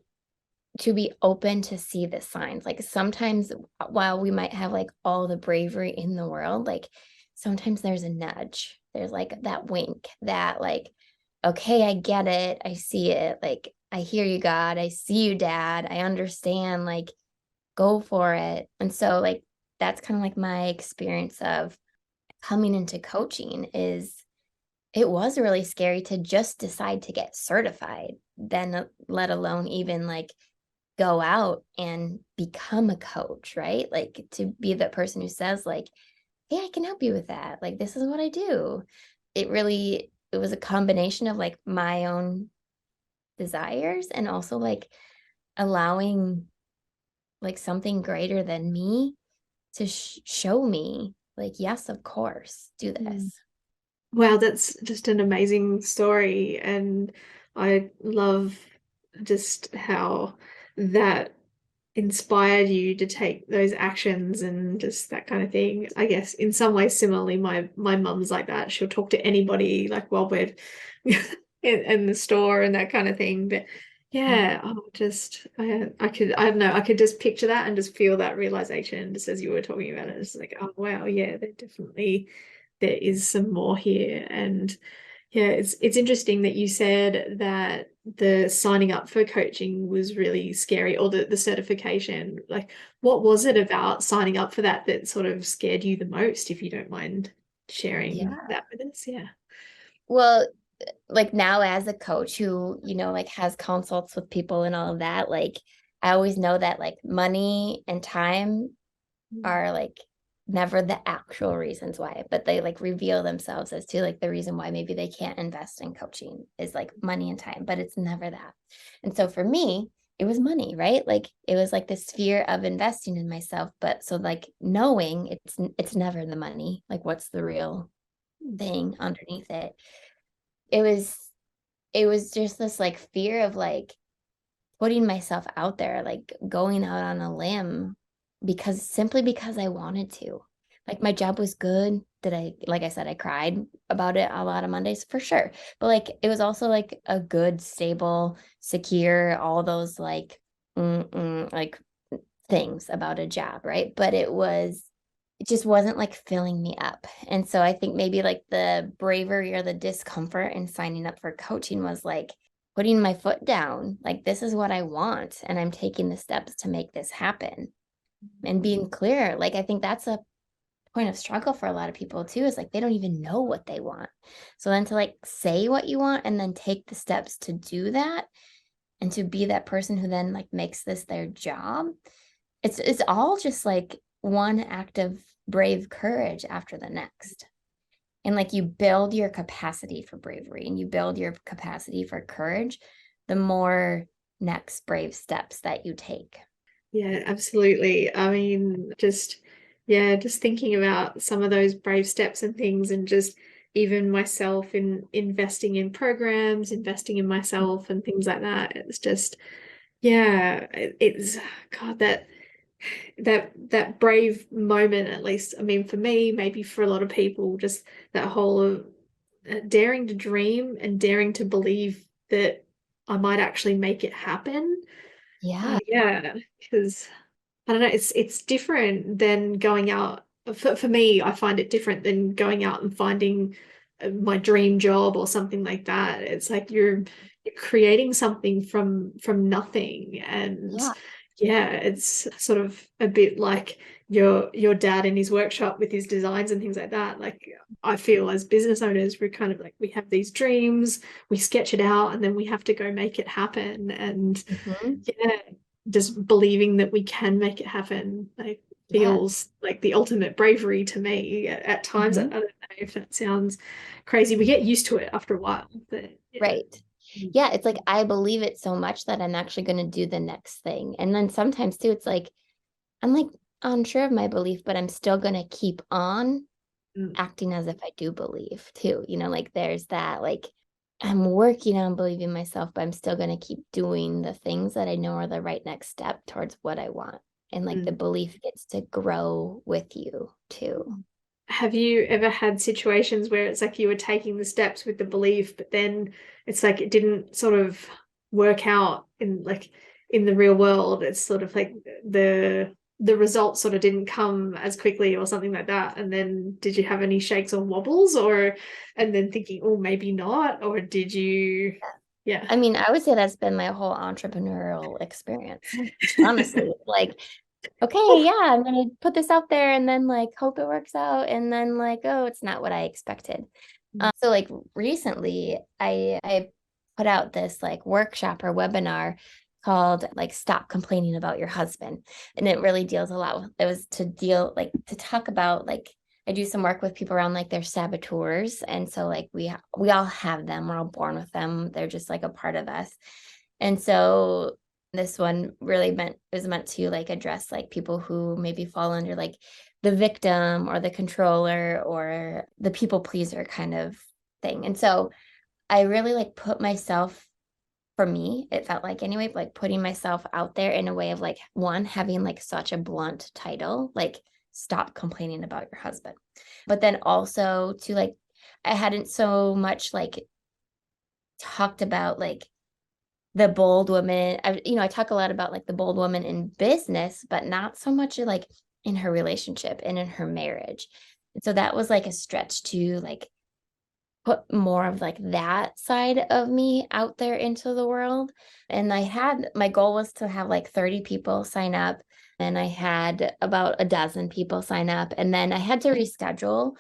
[SPEAKER 2] to be open to see the signs. Like sometimes while we might have like all the bravery in the world, like sometimes there's a nudge. There's like that wink that like, okay, I get it. I see it. Like I hear you, God. I see you, Dad. I understand. Like go for it. And so like that's kind of like my experience of coming into coaching is it was really scary to just decide to get certified, then let alone even like go out and become a coach, right? Like to be the person who says like, hey, I can help you with that. Like this is what I do. It was a combination of like my own desires and also like allowing like something greater than me to show me like, yes, of course, do
[SPEAKER 1] Mm.
[SPEAKER 2] this.
[SPEAKER 1] Wow, that's just an amazing story. And I love just how that inspired you to take those actions and just that kind of thing. I guess in some ways, similarly, my mum's like that. She'll talk to anybody like while we're in the store and that kind of thing. But yeah, I don't know, I could just picture that and just feel that realization just as you were talking about it. It's like, oh wow, yeah, there is some more here. And yeah, it's interesting that you said that the signing up for coaching was really scary, or the certification. Like, what was it about signing up for that that sort of scared you the most, if you don't mind sharing
[SPEAKER 2] Yeah.
[SPEAKER 1] that with us? Yeah.
[SPEAKER 2] Well, like now as a coach who, like has consults with people and all of that, like I always know that like money and time
[SPEAKER 1] Mm.
[SPEAKER 2] are like never the actual reasons why, but they like reveal themselves as to like the reason why maybe they can't invest in coaching is like money and time, but it's never that. And so for me, it was money, right? Like it was like this fear of investing in myself, but so like knowing it's never the money, like what's the real thing underneath it. It was it was just this like fear of like putting myself out there, like going out on a limb because simply because I wanted to. Like my job was good. Like I said, I cried about it a lot of Mondays for sure. But like it was also like a good, stable, secure, all those like things about a job, right? But it just wasn't like filling me up. And so I think maybe like the bravery or the discomfort in signing up for coaching was like putting my foot down. Like, this is what I want. And I'm taking the steps to make this happen and being clear. Like, I think that's a point of struggle for a lot of people too, is like they don't even know what they want. So then to like say what you want and then take the steps to do that and to be that person who then like makes this their job, it's all just like one act of brave courage after the next. And like you build your capacity for bravery and you build your capacity for courage, the more next brave steps that you take.
[SPEAKER 1] Yeah, absolutely. I mean, just, yeah, just thinking about some of those brave steps and things, and just even myself in investing in programs, investing in myself and things like that. It's just, yeah, it's God, that brave moment, at least. I mean, for me, maybe for a lot of people, just that whole of daring to dream and daring to believe that I might actually make it happen.
[SPEAKER 2] Yeah.
[SPEAKER 1] Yeah, because I don't know, it's different than going out. For me, I find it different than going out and finding my dream job or something like that. It's like you're creating something from nothing, and
[SPEAKER 2] Yeah.
[SPEAKER 1] yeah, it's sort of a bit like your dad in his workshop with his designs and things like that. Like, I feel as business owners, we're kind of like, we have these dreams, we sketch it out, and then we have to go make it happen. And
[SPEAKER 2] Mhm.
[SPEAKER 1] yeah, just believing that we can make it happen, like,
[SPEAKER 2] Yeah.
[SPEAKER 1] feels like the ultimate bravery to me at times. I
[SPEAKER 2] Mhm.
[SPEAKER 1] don't know if that sounds crazy. We get used to it after a while, but yeah.
[SPEAKER 2] Right. Yeah, it's like I believe it so much that I'm actually going to do the next thing. And then sometimes too, it's like I'm like unsure of my belief, but I'm still going to keep on
[SPEAKER 1] Mm.
[SPEAKER 2] acting as if I do believe too. Like there's that, like I'm working on believing myself, but I'm still going to keep doing the things that I know are the right next step towards what I want. And like the
[SPEAKER 1] Mm.
[SPEAKER 2] belief gets to grow with you too.
[SPEAKER 1] Have you ever had situations where it's like you were taking the steps with the belief, but then it's like it didn't sort of work out in the real world? It's sort of like the results sort of didn't come as quickly or something like that. And then did you have any shakes or wobbles, or and then thinking, oh, maybe not, or did you? Yeah.
[SPEAKER 2] I mean, I would say that's been my whole entrepreneurial experience. Honestly, like, okay, yeah, I'm gonna put this out there and then like hope it works out, and then like, oh, it's not what I expected. So like recently, I put out this like workshop or webinar called like Stop Complaining About Your Husband, and it really deals a lot with, it was to deal like to talk about like I do some work with people around like their saboteurs, and so like we all have them, we're all born with them, they're just like a part of us. And so this one really meant to like address like people who maybe fall under like the victim or the controller or the people pleaser kind of thing. And so I really like put myself, for me, it felt like anyway, like putting myself out there in a way of like one, having like such a blunt title, like stop complaining about your husband. But then also to like, I hadn't so much like talked about like the bold woman. I talk a lot about like the bold woman in business, but not so much like in her relationship and in her marriage. And so that was like a stretch to like put more of like that side of me out there into the world. And I had my goal was to have like 30 people sign up. And I had about a dozen people sign up. And then I had to reschedule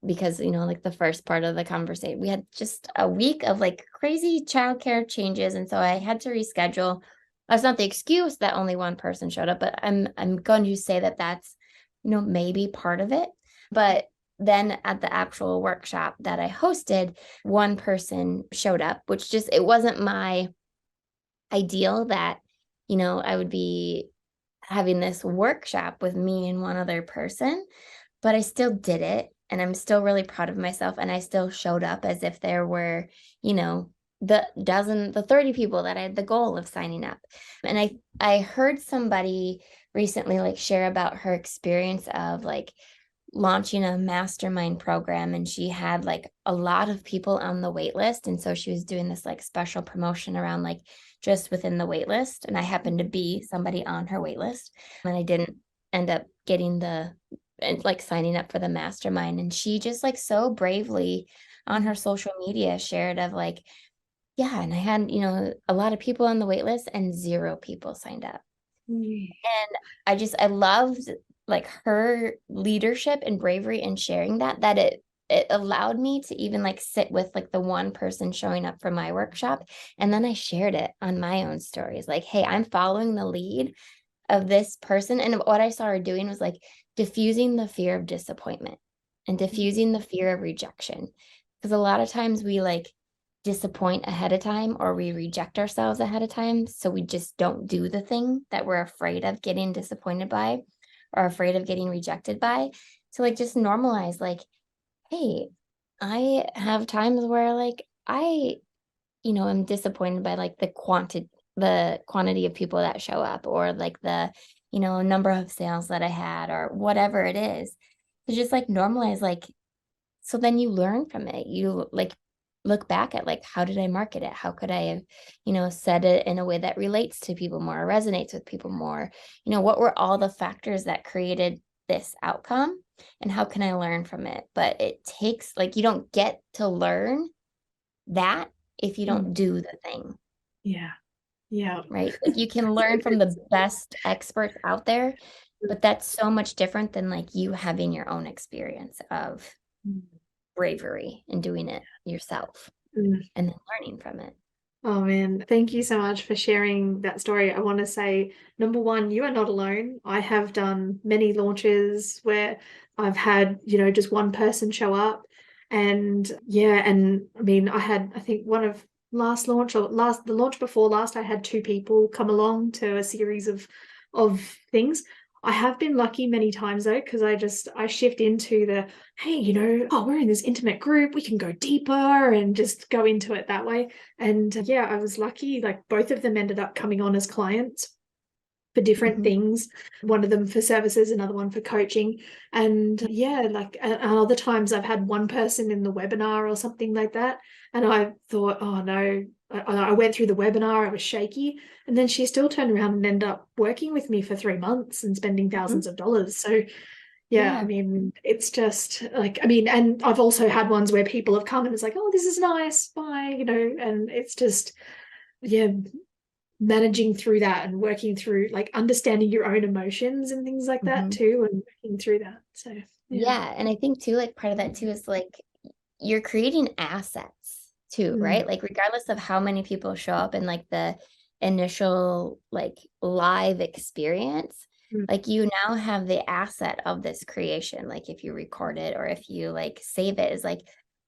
[SPEAKER 2] because, like the first part of the conversation, we had just a week of like crazy childcare changes. And so I had to reschedule. That's not the excuse that only one person showed up, but I'm going to say that that's, maybe part of it. But then at the actual workshop that I hosted, one person showed up, which just, it wasn't my ideal that, I would be having this workshop with me and one other person, but I still did it. And I'm still really proud of myself. And I still showed up as if there were, the 30 people that I had the goal of signing up. And I heard somebody recently like share about her experience of like launching a mastermind program, and she had like a lot of people on the wait list. And so she was doing this like special promotion around like just within the wait list. And I happened to be somebody on her wait list. And I didn't end up getting the and like signing up for the mastermind. And she just like so bravely on her social media shared of like, yeah, and I had, a lot of people on the wait list and 0 people signed up.
[SPEAKER 1] Mm.
[SPEAKER 2] And I loved like her leadership and bravery in sharing that it allowed me to even like sit with like the one person showing up for my workshop. And then I shared it on my own stories. Like, hey, I'm following the lead of this person. And what I saw her doing was like diffusing the fear of disappointment and diffusing the fear of rejection. Because a lot of times we like disappoint ahead of time, or we reject ourselves ahead of time. So we just don't do the thing that we're afraid of getting disappointed by or afraid of getting rejected by. So like just normalize like, hey, I have times where like I'm disappointed by like the quantity of people that show up, or like the, number of sales that I had, or whatever it is. To just like normalize, like, so then you learn from it. You like look back at like, how did I market it? How could I have, said it in a way that relates to people more, resonates with people more? What were all the factors that created this outcome, and how can I learn from it? But it takes like, you don't get to learn that if you
[SPEAKER 1] Mm.
[SPEAKER 2] don't do the thing,
[SPEAKER 1] Yeah. Yeah.
[SPEAKER 2] right? Like you can learn from the best experts out there, but that's so much different than like you having your own experience of
[SPEAKER 1] Mm.
[SPEAKER 2] bravery and doing it yourself
[SPEAKER 1] Mm.
[SPEAKER 2] and then learning from it.
[SPEAKER 1] Oh man, thank you so much for sharing that story. I want to say, number one, you are not alone. I have done many launches where I've had, just one person show up. And yeah, and I mean, I think one of last launch or the launch before last, I had 2 people come along to a series of things. I have been lucky many times though, because I shift into the, hey, oh, we're in this intimate group, we can go deeper and just go into it that way. And yeah, I was lucky, like both of them ended up coming on as clients for different
[SPEAKER 2] Mhm.
[SPEAKER 1] things. One of them for services, another one for coaching. And yeah, like and other times I've had one person in the webinar or something like that. And I thought, oh no, I went through the webinar, I was shaky. And then she still turned around and ended up working with me for 3 months and spending
[SPEAKER 2] Mhm.
[SPEAKER 1] thousands of dollars. So yeah, I
[SPEAKER 2] Yeah.
[SPEAKER 1] mean, it's just like, I mean, and I've also had ones where people have come and it's like, oh, this is nice, bye, and it's just, yeah, managing through that and working through like understanding your own emotions and things like that
[SPEAKER 2] Mhm.
[SPEAKER 1] too, and working through that. So yeah.
[SPEAKER 2] Yeah. And I think too, like part of that too is like you're creating assets too,
[SPEAKER 1] Mm.
[SPEAKER 2] right? Like regardless of how many people show up in like the initial like live experience,
[SPEAKER 1] Mm.
[SPEAKER 2] like you now have the asset of this creation. Like if you record it or if you like save it, is like,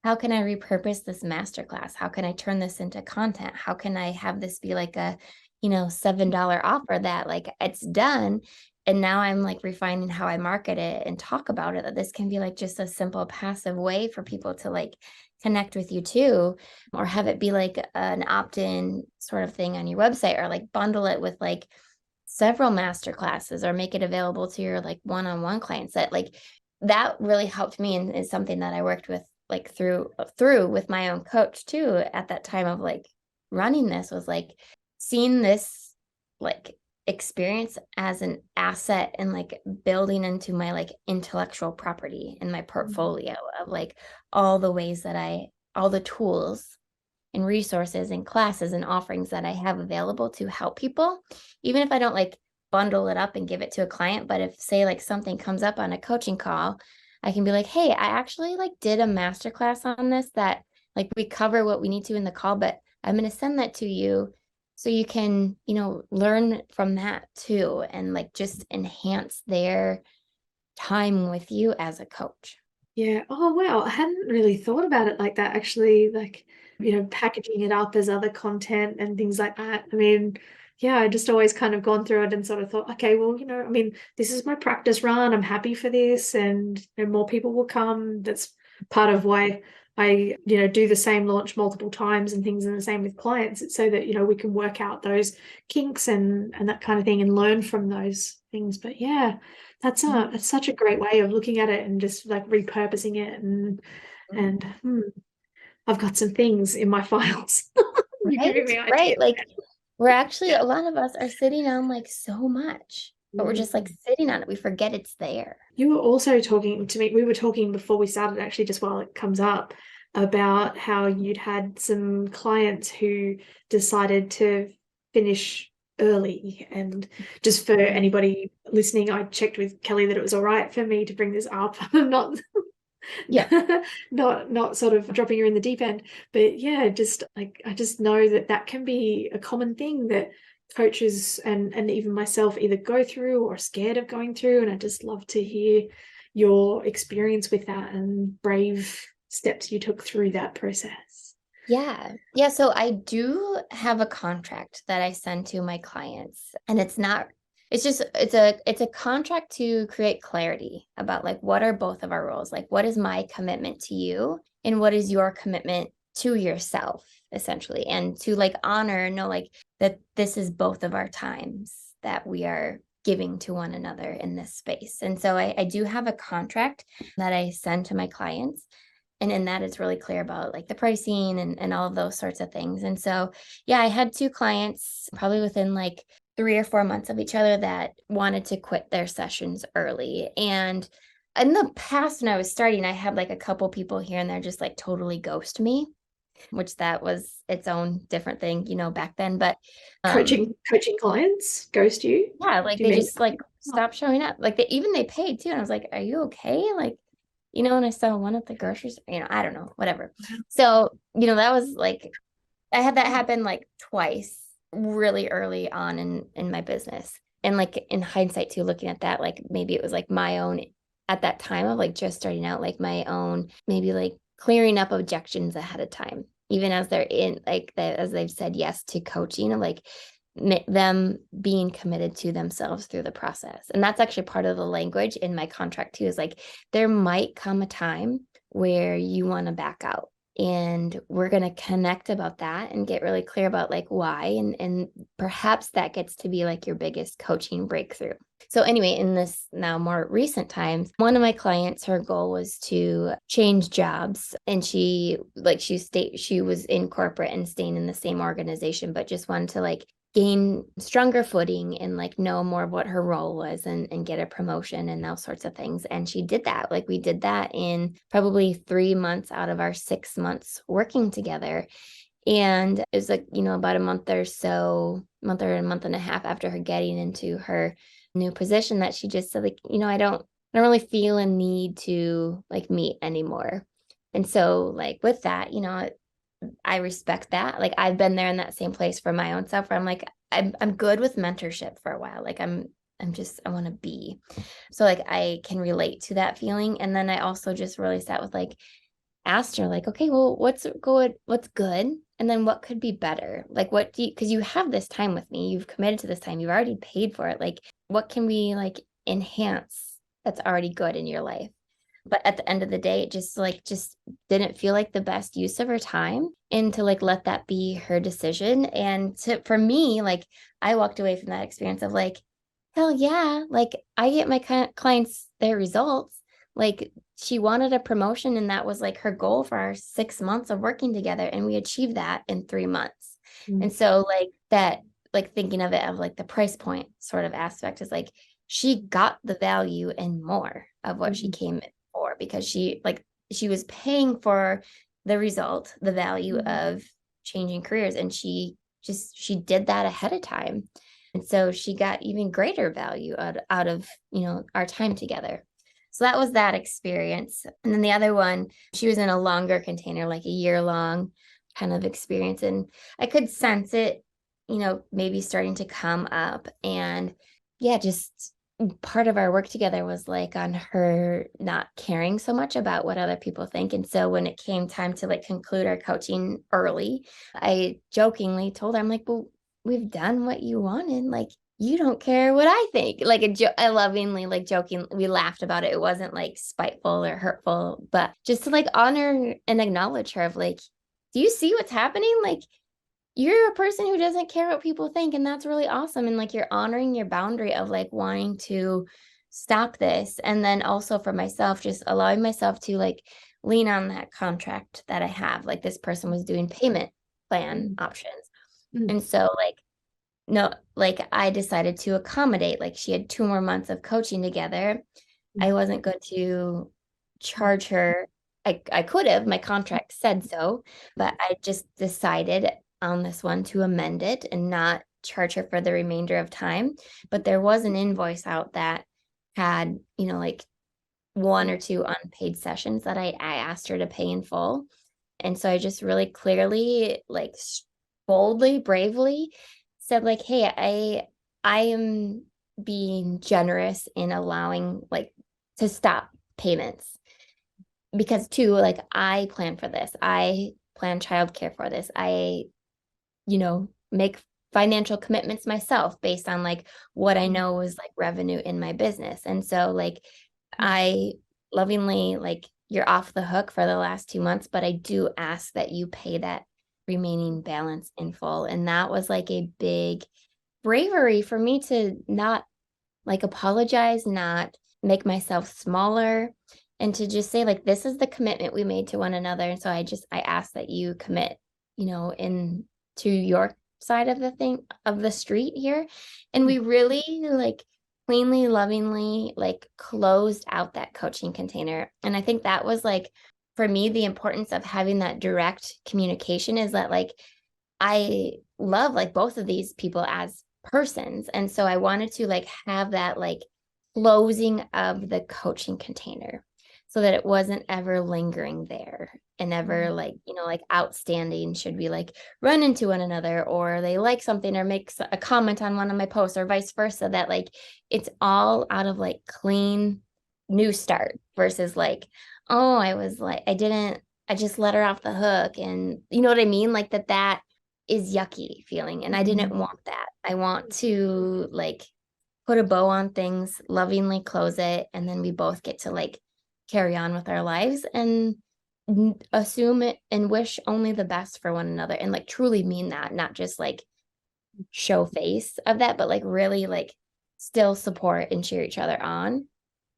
[SPEAKER 2] how can I repurpose this masterclass? How can I turn this into content? How can I have this be like a, $7 offer that like it's done? And now I'm like refining how I market it and talk about it, that this can be like just a simple passive way for people to like connect with you too, or have it be like an opt-in sort of thing on your website, or like bundle it with like several master classes, or make it available to your like one-on-one clients. That like that really helped me, and is something that I worked with like through with my own coach too at that time of like running this, was like seeing this like experience as an asset and like building into my like intellectual property and my portfolio of like all the tools and resources and classes and offerings that I have available to help people, even if I don't like bundle it up and give it to a client. But if say like something comes up on a coaching call, I can be like, hey, I actually like did a masterclass on this, that like we cover what we need to in the call, but I'm going to send that to you so you can, learn from that too, and like just enhance their time with you as a coach.
[SPEAKER 1] Yeah. Oh, wow. I hadn't really thought about it like that, actually. Like, packaging it up as other content and things like that. I mean, yeah, I just always kind of gone through it and sort of thought, okay, well, I mean, this is my practice run. I'm happy for this, and more people will come. That's part of why I, do the same launch multiple times and things, and the same with clients. It's so that, we can work out those kinks and that kind of thing and learn from those things. But yeah, that's such a great way of looking at it and just like repurposing it and I've got some things in my files. You're
[SPEAKER 2] Right?
[SPEAKER 1] giving me
[SPEAKER 2] Right.
[SPEAKER 1] ideas.
[SPEAKER 2] Like we're actually,
[SPEAKER 1] Yeah.
[SPEAKER 2] a lot of us are sitting on like so much, but we're just like
[SPEAKER 1] Mm.
[SPEAKER 2] sitting on it. We forget it's there.
[SPEAKER 1] You were also talking to me, we were talking before we started, actually, just while it comes up, about how you'd had some clients who decided to finish early. And just for
[SPEAKER 2] Mhm.
[SPEAKER 1] anybody listening, I checked with Kelly that it was all right for me to bring this up. I'm not
[SPEAKER 2] Yeah.
[SPEAKER 1] not sort of dropping her in the deep end, but yeah, just like I just know that that can be a common thing that coaches and even myself either go through or are scared of going through. And I just love to hear your experience with that and brave steps you took through that process.
[SPEAKER 2] Yeah. Yeah. So I do have a contract that I send to my clients, and it's not, it's just, it's a contract to create clarity about like what are both of our roles? Like what is my commitment to you and what is your commitment to yourself, essentially, and to like honor, know like that this is both of our times that we are giving to one another in this space. And so I do have a contract that I send to my clients, and in that it's really clear about like the pricing and all of those sorts of things. And so yeah, I had two clients probably within like 3 or 4 months of each other that wanted to quit their sessions early. And in the past, when I was starting, I had like a couple people here and there just like totally ghost me, which that was its own different thing, back then. But
[SPEAKER 1] Coaching clients ghost you?
[SPEAKER 2] yeah, like
[SPEAKER 1] Do you
[SPEAKER 2] they
[SPEAKER 1] mean?
[SPEAKER 2] just like
[SPEAKER 1] Oh,
[SPEAKER 2] stopped showing up. Like they paid too. And I was like, are you okay? Like, and I saw one at the grocery store, I don't know, whatever. So, that was like, I had that happen like twice really early on in my business. And like in hindsight too, looking at that, like maybe it was like my own at that time of like just starting out, like my own, maybe like clearing up objections ahead of time, even as they're in like as they've said yes to coaching, and like them being committed to themselves through the process. And that's actually part of the language in my contract too, is like there might come a time where you want to back out, and we're going to connect about that and get really clear about like why, and perhaps that gets to be like your biggest coaching breakthrough. So anyway, in this now more recent times, one of my clients, her goal was to change jobs, and she was in corporate and staying in the same organization, but just wanted to like gain stronger footing and like know more of what her role was, and get a promotion and those sorts of things. And she did that. Like we did that in probably 3 months out of our 6 months working together. And it was like, about a month or so, month or a month and a half after her getting into her new position, that she just said like, I don't really feel a need to like meet anymore. And so like with that, I respect that. Like I've been there in that same place for my own self, where I'm like, I'm good with mentorship for a while. Like I'm just, I want to be. So like I can relate to that feeling. And then I also just really sat with like, asked her like, okay, well, what's good? And then what could be better? Like what do you, because you have this time with me, you've committed to this time, you've already paid for it. Like what can we like enhance that's already good in your life? But at the end of the day, it just didn't feel like the best use of her time, and to like let that be her decision. And for me, like I walked away from that experience of like, hell yeah, like I get my clients their results. Like she wanted a promotion, and that was like her goal for our 6 months of working together, and we achieved that in 3 months.
[SPEAKER 1] mm,
[SPEAKER 2] And so like that, like thinking of it of like the price point sort of aspect is like she got the value and more of what she
[SPEAKER 1] mm,
[SPEAKER 2] came for, because she was paying for the result, the value
[SPEAKER 1] mm.
[SPEAKER 2] of changing careers, and she did that ahead of time. And so she got even greater value out of, our time together. So that was that experience. And then the other one, she was in a longer container, like a year long kind of experience. And I could sense it, maybe starting to come up. And yeah, just part of our work together was like on her not caring so much about what other people think. And so when it came time to like conclude our coaching early, I jokingly told her, I'm like, well, we've done what you wanted. Like you don't care what I think. Like I lovingly, like joking, we laughed about it. It wasn't like spiteful or hurtful, but just to like honor and acknowledge her of like, do you see what's happening? Like you're a person who doesn't care what people think, and that's really awesome. And like you're honoring your boundary of like wanting to stop this. And then also for myself, just allowing myself to like lean on that contract that I have. Like this person was doing payment plan
[SPEAKER 1] Mm,
[SPEAKER 2] options.
[SPEAKER 1] mm,
[SPEAKER 2] And so like no, like I decided to accommodate, like she had 2 more months of coaching together.
[SPEAKER 1] mm,
[SPEAKER 2] I wasn't going to
[SPEAKER 1] mm,
[SPEAKER 2] charge her. I could have, my contract said so, but I just decided on this one to amend it and not charge her for the remainder of time. But there was an invoice out that had, like one or two unpaid sessions that I asked her to pay in full. And so I just really clearly, like boldly, bravely said, like, hey, I am being generous in allowing like to stop payments because too, like I plan for this. I plan childcare for this. I, make financial commitments myself based on like what I
[SPEAKER 1] mm,
[SPEAKER 2] know is like revenue in my business. And so like
[SPEAKER 1] mm,
[SPEAKER 2] I lovingly like you're off the hook for the last 2 months, but I do ask that you pay that remaining balance in full. And that was like a big bravery for me to not like apologize, not make myself smaller, and to just say, like, this is the commitment we made to one another. And so I ask that you commit, in to your side of the thing of the street here. And
[SPEAKER 1] mm,
[SPEAKER 2] we really like cleanly, lovingly, like closed out that coaching container. And I think that was like, for me, the importance of having that direct communication is that like I love like both of these people as persons. And so I wanted to like have that like closing of the coaching container so that it wasn't ever lingering there and ever
[SPEAKER 1] mm,
[SPEAKER 2] like, like outstanding should we like run into one another or they like something or makes a comment on one of my posts or vice versa, that like it's all out of like clean new start versus like, oh, I just let her off the hook. And you know what I mean? Like that is yucky feeling. And I didn't
[SPEAKER 1] mm.
[SPEAKER 2] want that. I want to like put a bow on things, lovingly close it, and then we both get to like carry on with our lives and assume it and wish only the best for one another and like truly mean that, not just like show face of that, but like really like still support and cheer each other on,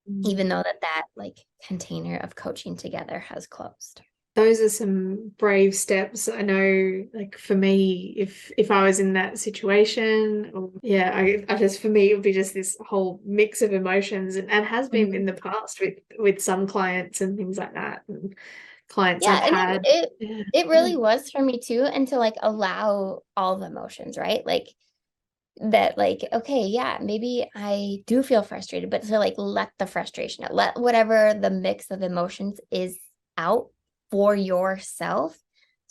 [SPEAKER 1] Mm.
[SPEAKER 2] even though that like container of coaching together has closed.
[SPEAKER 1] Those are some brave steps. I know, like for me, if I was in that situation, or yeah, I just for me it would be just this whole mix of emotions, and has been in
[SPEAKER 2] Mhm.
[SPEAKER 1] the past with some clients and things like that, and clients
[SPEAKER 2] Yeah,
[SPEAKER 1] I've
[SPEAKER 2] and
[SPEAKER 1] had. Yeah,
[SPEAKER 2] it really was for me too, and to like allow all the emotions, right? Like that, like, okay, yeah, maybe I do feel frustrated, but to like let the frustration out, let whatever the mix of emotions is out for yourself,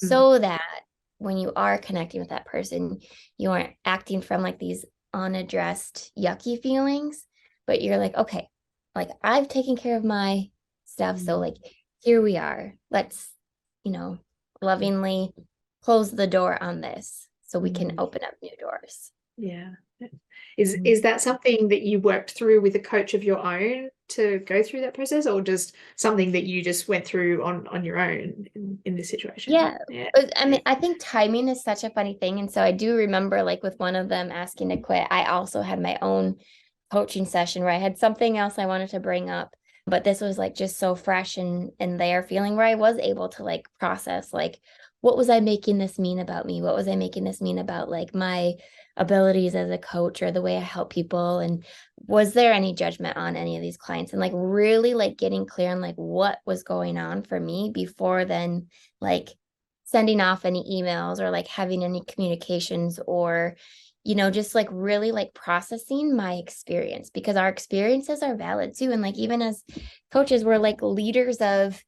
[SPEAKER 1] mm,
[SPEAKER 2] so that when you are connecting with that person, you aren't acting from like these unaddressed yucky feelings, but you're like, okay, like I've taken care of my stuff, so
[SPEAKER 1] mm,
[SPEAKER 2] like here we are. Let's, you know, lovingly close the door on this so we can
[SPEAKER 1] mm.
[SPEAKER 2] open up new doors.
[SPEAKER 1] Yeah. Is
[SPEAKER 2] Mhm.
[SPEAKER 1] that something that you worked through with a coach of your own to go through that process, or just something that you just went through on your own in this situation?
[SPEAKER 2] Yeah.
[SPEAKER 1] Yeah.
[SPEAKER 2] I mean, I think timing is such a funny thing. And so I do remember like with one of them asking to quit, I also had my own coaching session where I had something else I wanted to bring up. But this was like just so fresh and their feeling where I was able to like process like what was I making this mean about me? What was I making this mean about like my abilities as a coach or the way I help people? And was there any judgment on any of these clients? And like really like getting clear on like what was going on for me before then like sending off any emails or like having any communications or just like really like processing my experience, because our experiences are valid too. And like even as coaches, we're like leaders of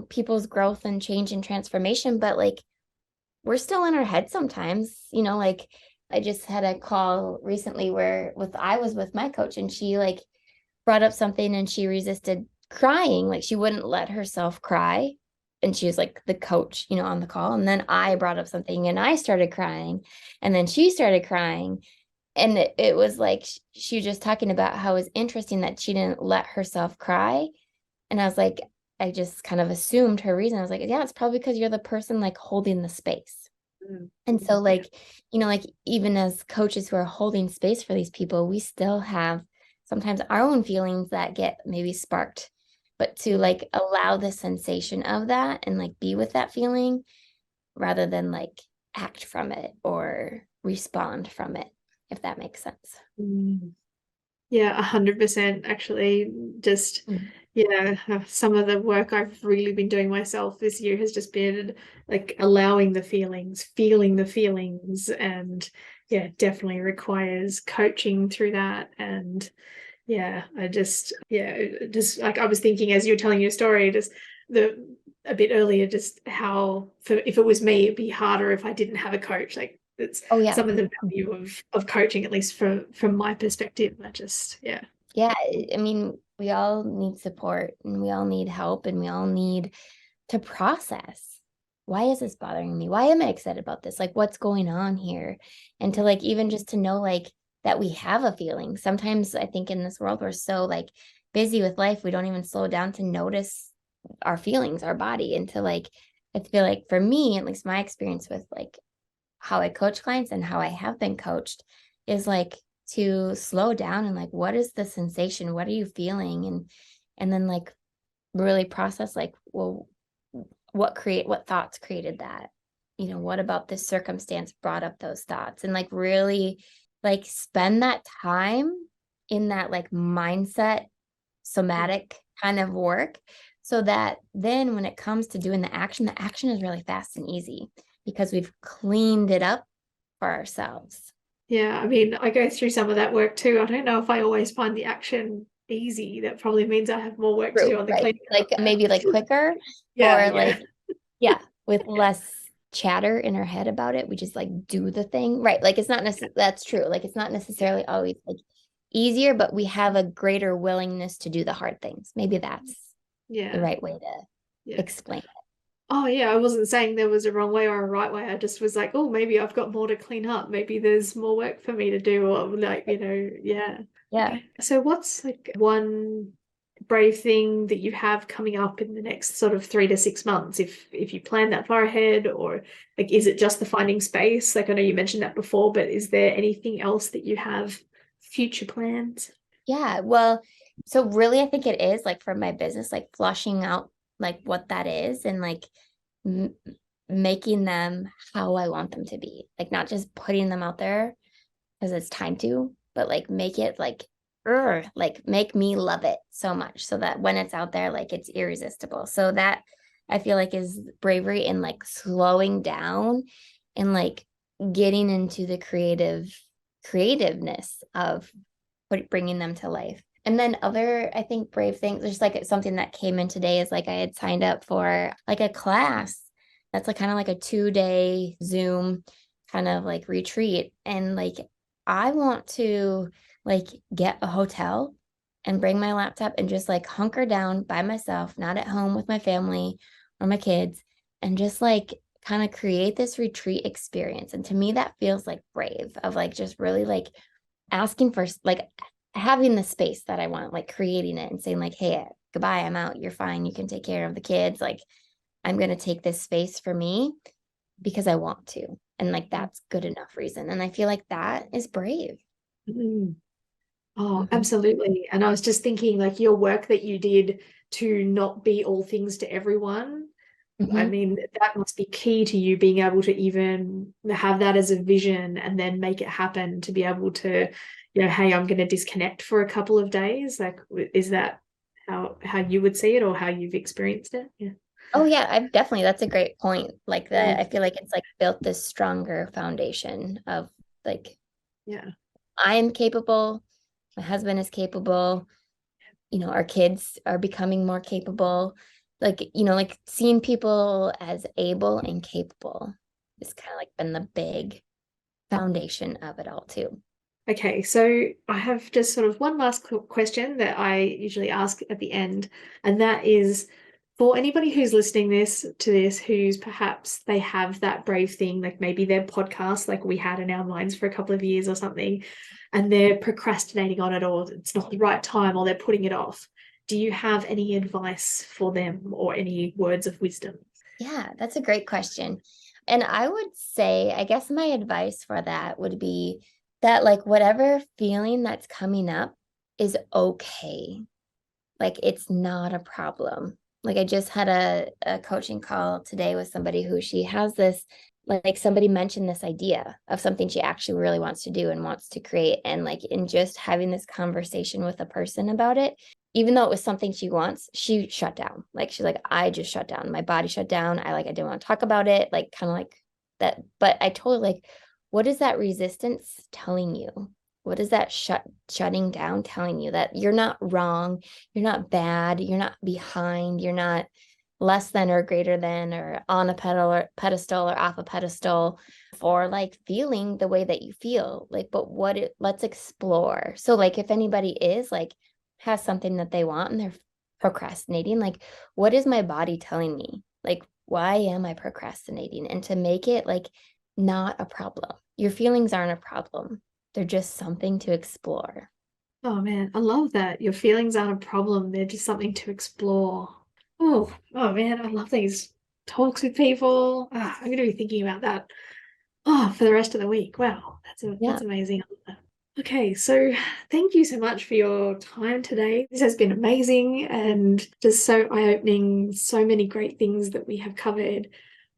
[SPEAKER 2] people's growth and change and transformation, but like we're still in our head sometimes. Like I just had a call recently where with I was with my coach and she like brought up something and she resisted crying. Like she wouldn't let herself cry. And she was like the coach, on the call. And then I brought up something and I started crying. And then she started crying. And it was like she was just talking about how it was interesting that she didn't let herself cry. And I was like, I just kind of assumed her reason. I was like, yeah, it's probably because you're the person like holding the space.
[SPEAKER 1] Mm.
[SPEAKER 2] And so,
[SPEAKER 1] Yeah.
[SPEAKER 2] like, like even as coaches who are holding space for these people, we still have sometimes our own feelings that get maybe sparked, but to like allow the sensation of that and like be with that feeling rather than like act from it or respond from it, if that makes sense.
[SPEAKER 1] Mm. Yeah, 100% actually. Just,
[SPEAKER 2] Mm.
[SPEAKER 1] yeah, some of the work I've really been doing myself this year has just been like allowing the feelings, feeling the feelings, and yeah, definitely requires coaching through that. And yeah, just like I was thinking as you were telling your story, just the a bit earlier, just how if it was me, it'd be harder if I didn't have a coach. Like it's
[SPEAKER 2] Oh yeah.
[SPEAKER 1] some of the value of coaching, at least from my perspective. I just yeah.
[SPEAKER 2] Yeah, I mean, we all need support and we all need help and we all need to process. Why is this bothering me? Why am I excited about this? Like, what's going on here? And to like, even just to know like that we have a feeling. Sometimes I think in this world, we're so like busy with life, we don't even slow down to notice our feelings, our body. And to like, I feel like for me, at least my experience with like how I coach clients and how I have been coached is like to slow down and like what is the sensation? What are you feeling? And then like really process like, well, what thoughts created that? What about this circumstance brought up those thoughts? And like really like spend that time in that like mindset somatic kind of work so that then when it comes to doing the action is really fast and easy because we've cleaned it up for ourselves.
[SPEAKER 1] Yeah, I mean, I go through some of that work too. I don't know if I always find the action easy. That probably means I have more work to do
[SPEAKER 2] True,
[SPEAKER 1] on the
[SPEAKER 2] right?
[SPEAKER 1] cleaning
[SPEAKER 2] Like
[SPEAKER 1] up.
[SPEAKER 2] maybe like quicker
[SPEAKER 1] Yeah,
[SPEAKER 2] or
[SPEAKER 1] yeah,
[SPEAKER 2] like, yeah, with less chatter in our head about it. We just like do the thing. Right. Like it's not necessarily, that's true. Like it's not
[SPEAKER 1] yeah,
[SPEAKER 2] necessarily always like easier, but we have a greater willingness to do the hard things. Maybe that's the
[SPEAKER 1] yeah,
[SPEAKER 2] right way to
[SPEAKER 1] yeah.
[SPEAKER 2] explain it.
[SPEAKER 1] Oh yeah, I wasn't saying there was a wrong way or a right way. I just was like, oh, maybe I've got more to clean up. Maybe there's more work for me to do, or like, yeah.
[SPEAKER 2] Yeah.
[SPEAKER 1] Okay. So what's like one brave thing that you have coming up in the next sort of 3 to 6 months, if you plan that far ahead, or like is it just the finding space? Like I know you mentioned that before, but is there anything else that you have future plans?
[SPEAKER 2] Yeah. Well, so really, I think it is like for my business, like flushing out like what that is and like m making them how I want them to be. Like not just putting them out there because it's time to, but like make it like make me love it so much so that when it's out there, like it's irresistible. So that I feel like is bravery in like slowing down and like getting into the creativeness of bringing them to life. And then other, I think, brave things, just like it's something that came in today is like I had signed up for like a class that's like kind of like a 2-day Zoom kind of like retreat. And like I want to like get a hotel and bring my laptop and just like hunker down by myself, not at home with my family or my kids, and just like kind of create this retreat experience. And to me, that feels like brave of like just really like asking for like having the space that I want, like creating it and saying like, hey, goodbye, I'm out. You're fine. You can take care of the kids. Like I'm going to take this space for me because I want to. And like that's good enough reason. And I feel like that is brave.
[SPEAKER 1] Mm. Oh,
[SPEAKER 2] Mhm.
[SPEAKER 1] absolutely. And I was just thinking, like, your work that you did to not be all things to everyone. I
[SPEAKER 2] Mhm.
[SPEAKER 1] mean, that must be key to you being able to even have that as a vision and then make it happen to be able to, hey, I'm going to disconnect for a couple of days. Like, is that how you would see it or how you've experienced it? Yeah.
[SPEAKER 2] Oh yeah, I've definitely, that's a great point. Like that,
[SPEAKER 1] Mm.
[SPEAKER 2] I feel like it's like built this stronger foundation of like
[SPEAKER 1] Yeah.
[SPEAKER 2] I am capable, my husband is capable, our kids are becoming more capable. Like, like seeing people as able and capable is kind of like been the big foundation of it all too.
[SPEAKER 1] Okay, so I have just sort of one last question that I usually ask at the end, and that is For anybody who's listening to this, who's perhaps they have that brave thing, like maybe their podcast, like we had in our minds for a couple of years or something, and they're procrastinating on it, or it's not the right time, or they're putting it off. Do you have any advice for them or any words of wisdom?
[SPEAKER 2] Yeah, that's a great question. And I would say, I guess my advice for that would be that, like, whatever feeling that's coming up is okay. Like, it's not a problem. Like, I just had a coaching call today with somebody who she has this, like, somebody mentioned this idea of something she actually really wants to do and wants to create. And, like, in just having this conversation with a person about it, even though it was something she wants, she shut down. Like, she's like, I just shut down. My body shut down. I didn't want to talk about it. Like, kind of like that. But I told her, like, what is that resistance telling you? What is that shutting down telling you? That you're not wrong, you're not bad, you're not behind, you're not less than or greater than or on a pedestal or off a pedestal for like feeling the way that you feel. Like, but let's explore. So like if anybody is like has something that they want and they're procrastinating, like what is my body telling me? Like, why am I procrastinating? And to make it like not a problem. Your feelings aren't a problem. They're just something to explore.
[SPEAKER 1] Oh man, I love that. Your feelings aren't a problem, they're just something to explore. Oh man, I love these talks with people. I'm going to be thinking about that for the rest of the week. Wow,
[SPEAKER 2] Yeah.
[SPEAKER 1] that's amazing. I love that. Okay, so thank you so much for your time today. This has been amazing and just so eye-opening, so many great things that we have covered.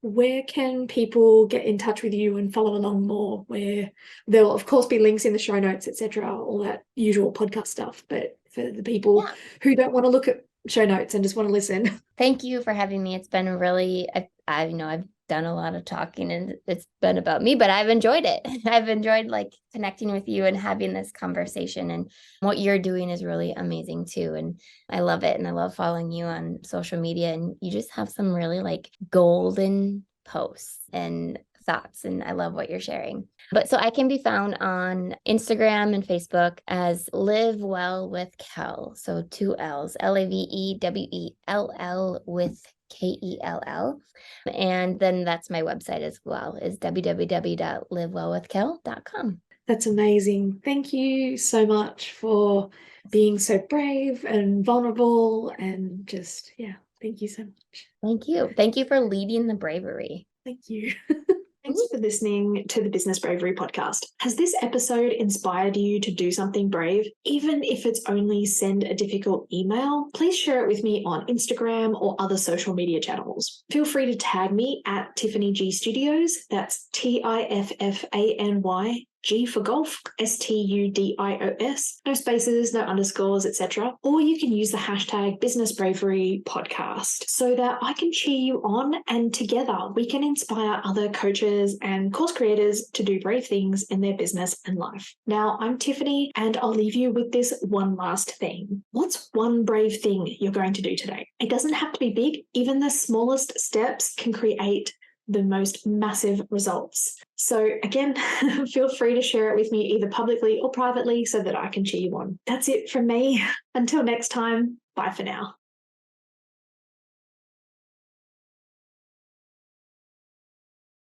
[SPEAKER 1] Where can people get in touch with you and follow along more? Where there'll of course be links in the show notes, etc., all that usual podcast stuff. But for the people
[SPEAKER 2] Yeah.
[SPEAKER 1] who don't want to look at show notes and just want to listen.
[SPEAKER 2] Thank you for having me. It's been really, I've done a lot of talking and it's been about me, but I've enjoyed it. I've enjoyed like connecting with you and having this conversation. And what you're doing is really amazing too. And I love it. And I love following you on social media. And you just have some really like golden posts and thoughts. And I love what you're sharing. But so I can be found on Instagram and Facebook as Live Well with Kel. So two L's, LAVEWELL with KELL. And then that's my website as well, is www.livewellwithkel.com.
[SPEAKER 1] That's amazing. Thank you so much for being so brave and vulnerable and just, yeah, thank you so much.
[SPEAKER 2] Thank you. Thank you for leading the bravery.
[SPEAKER 1] Thank you. Thanks for listening to the Business Bravery podcast. Has this episode inspired you to do something brave? Even if it's only send a difficult email, please share it with me on Instagram or other social media channels. Feel free to tag me at Tiffany G Studios. That's TIFFANY. G for golf, STUDIOS, no spaces, no underscores, etc. Or you can use the hashtag Business Bravery Podcast so that I can cheer you on and together we can inspire other coaches and course creators to do brave things in their business and life. Now, I'm Tiffany and I'll leave you with this one last thing. What's one brave thing you're going to do today? It doesn't have to be big. Even the smallest steps can create the most massive results. So again, feel free to share it with me either publicly or privately so that I can cheer you on. That's it from me. Until next time, bye for now.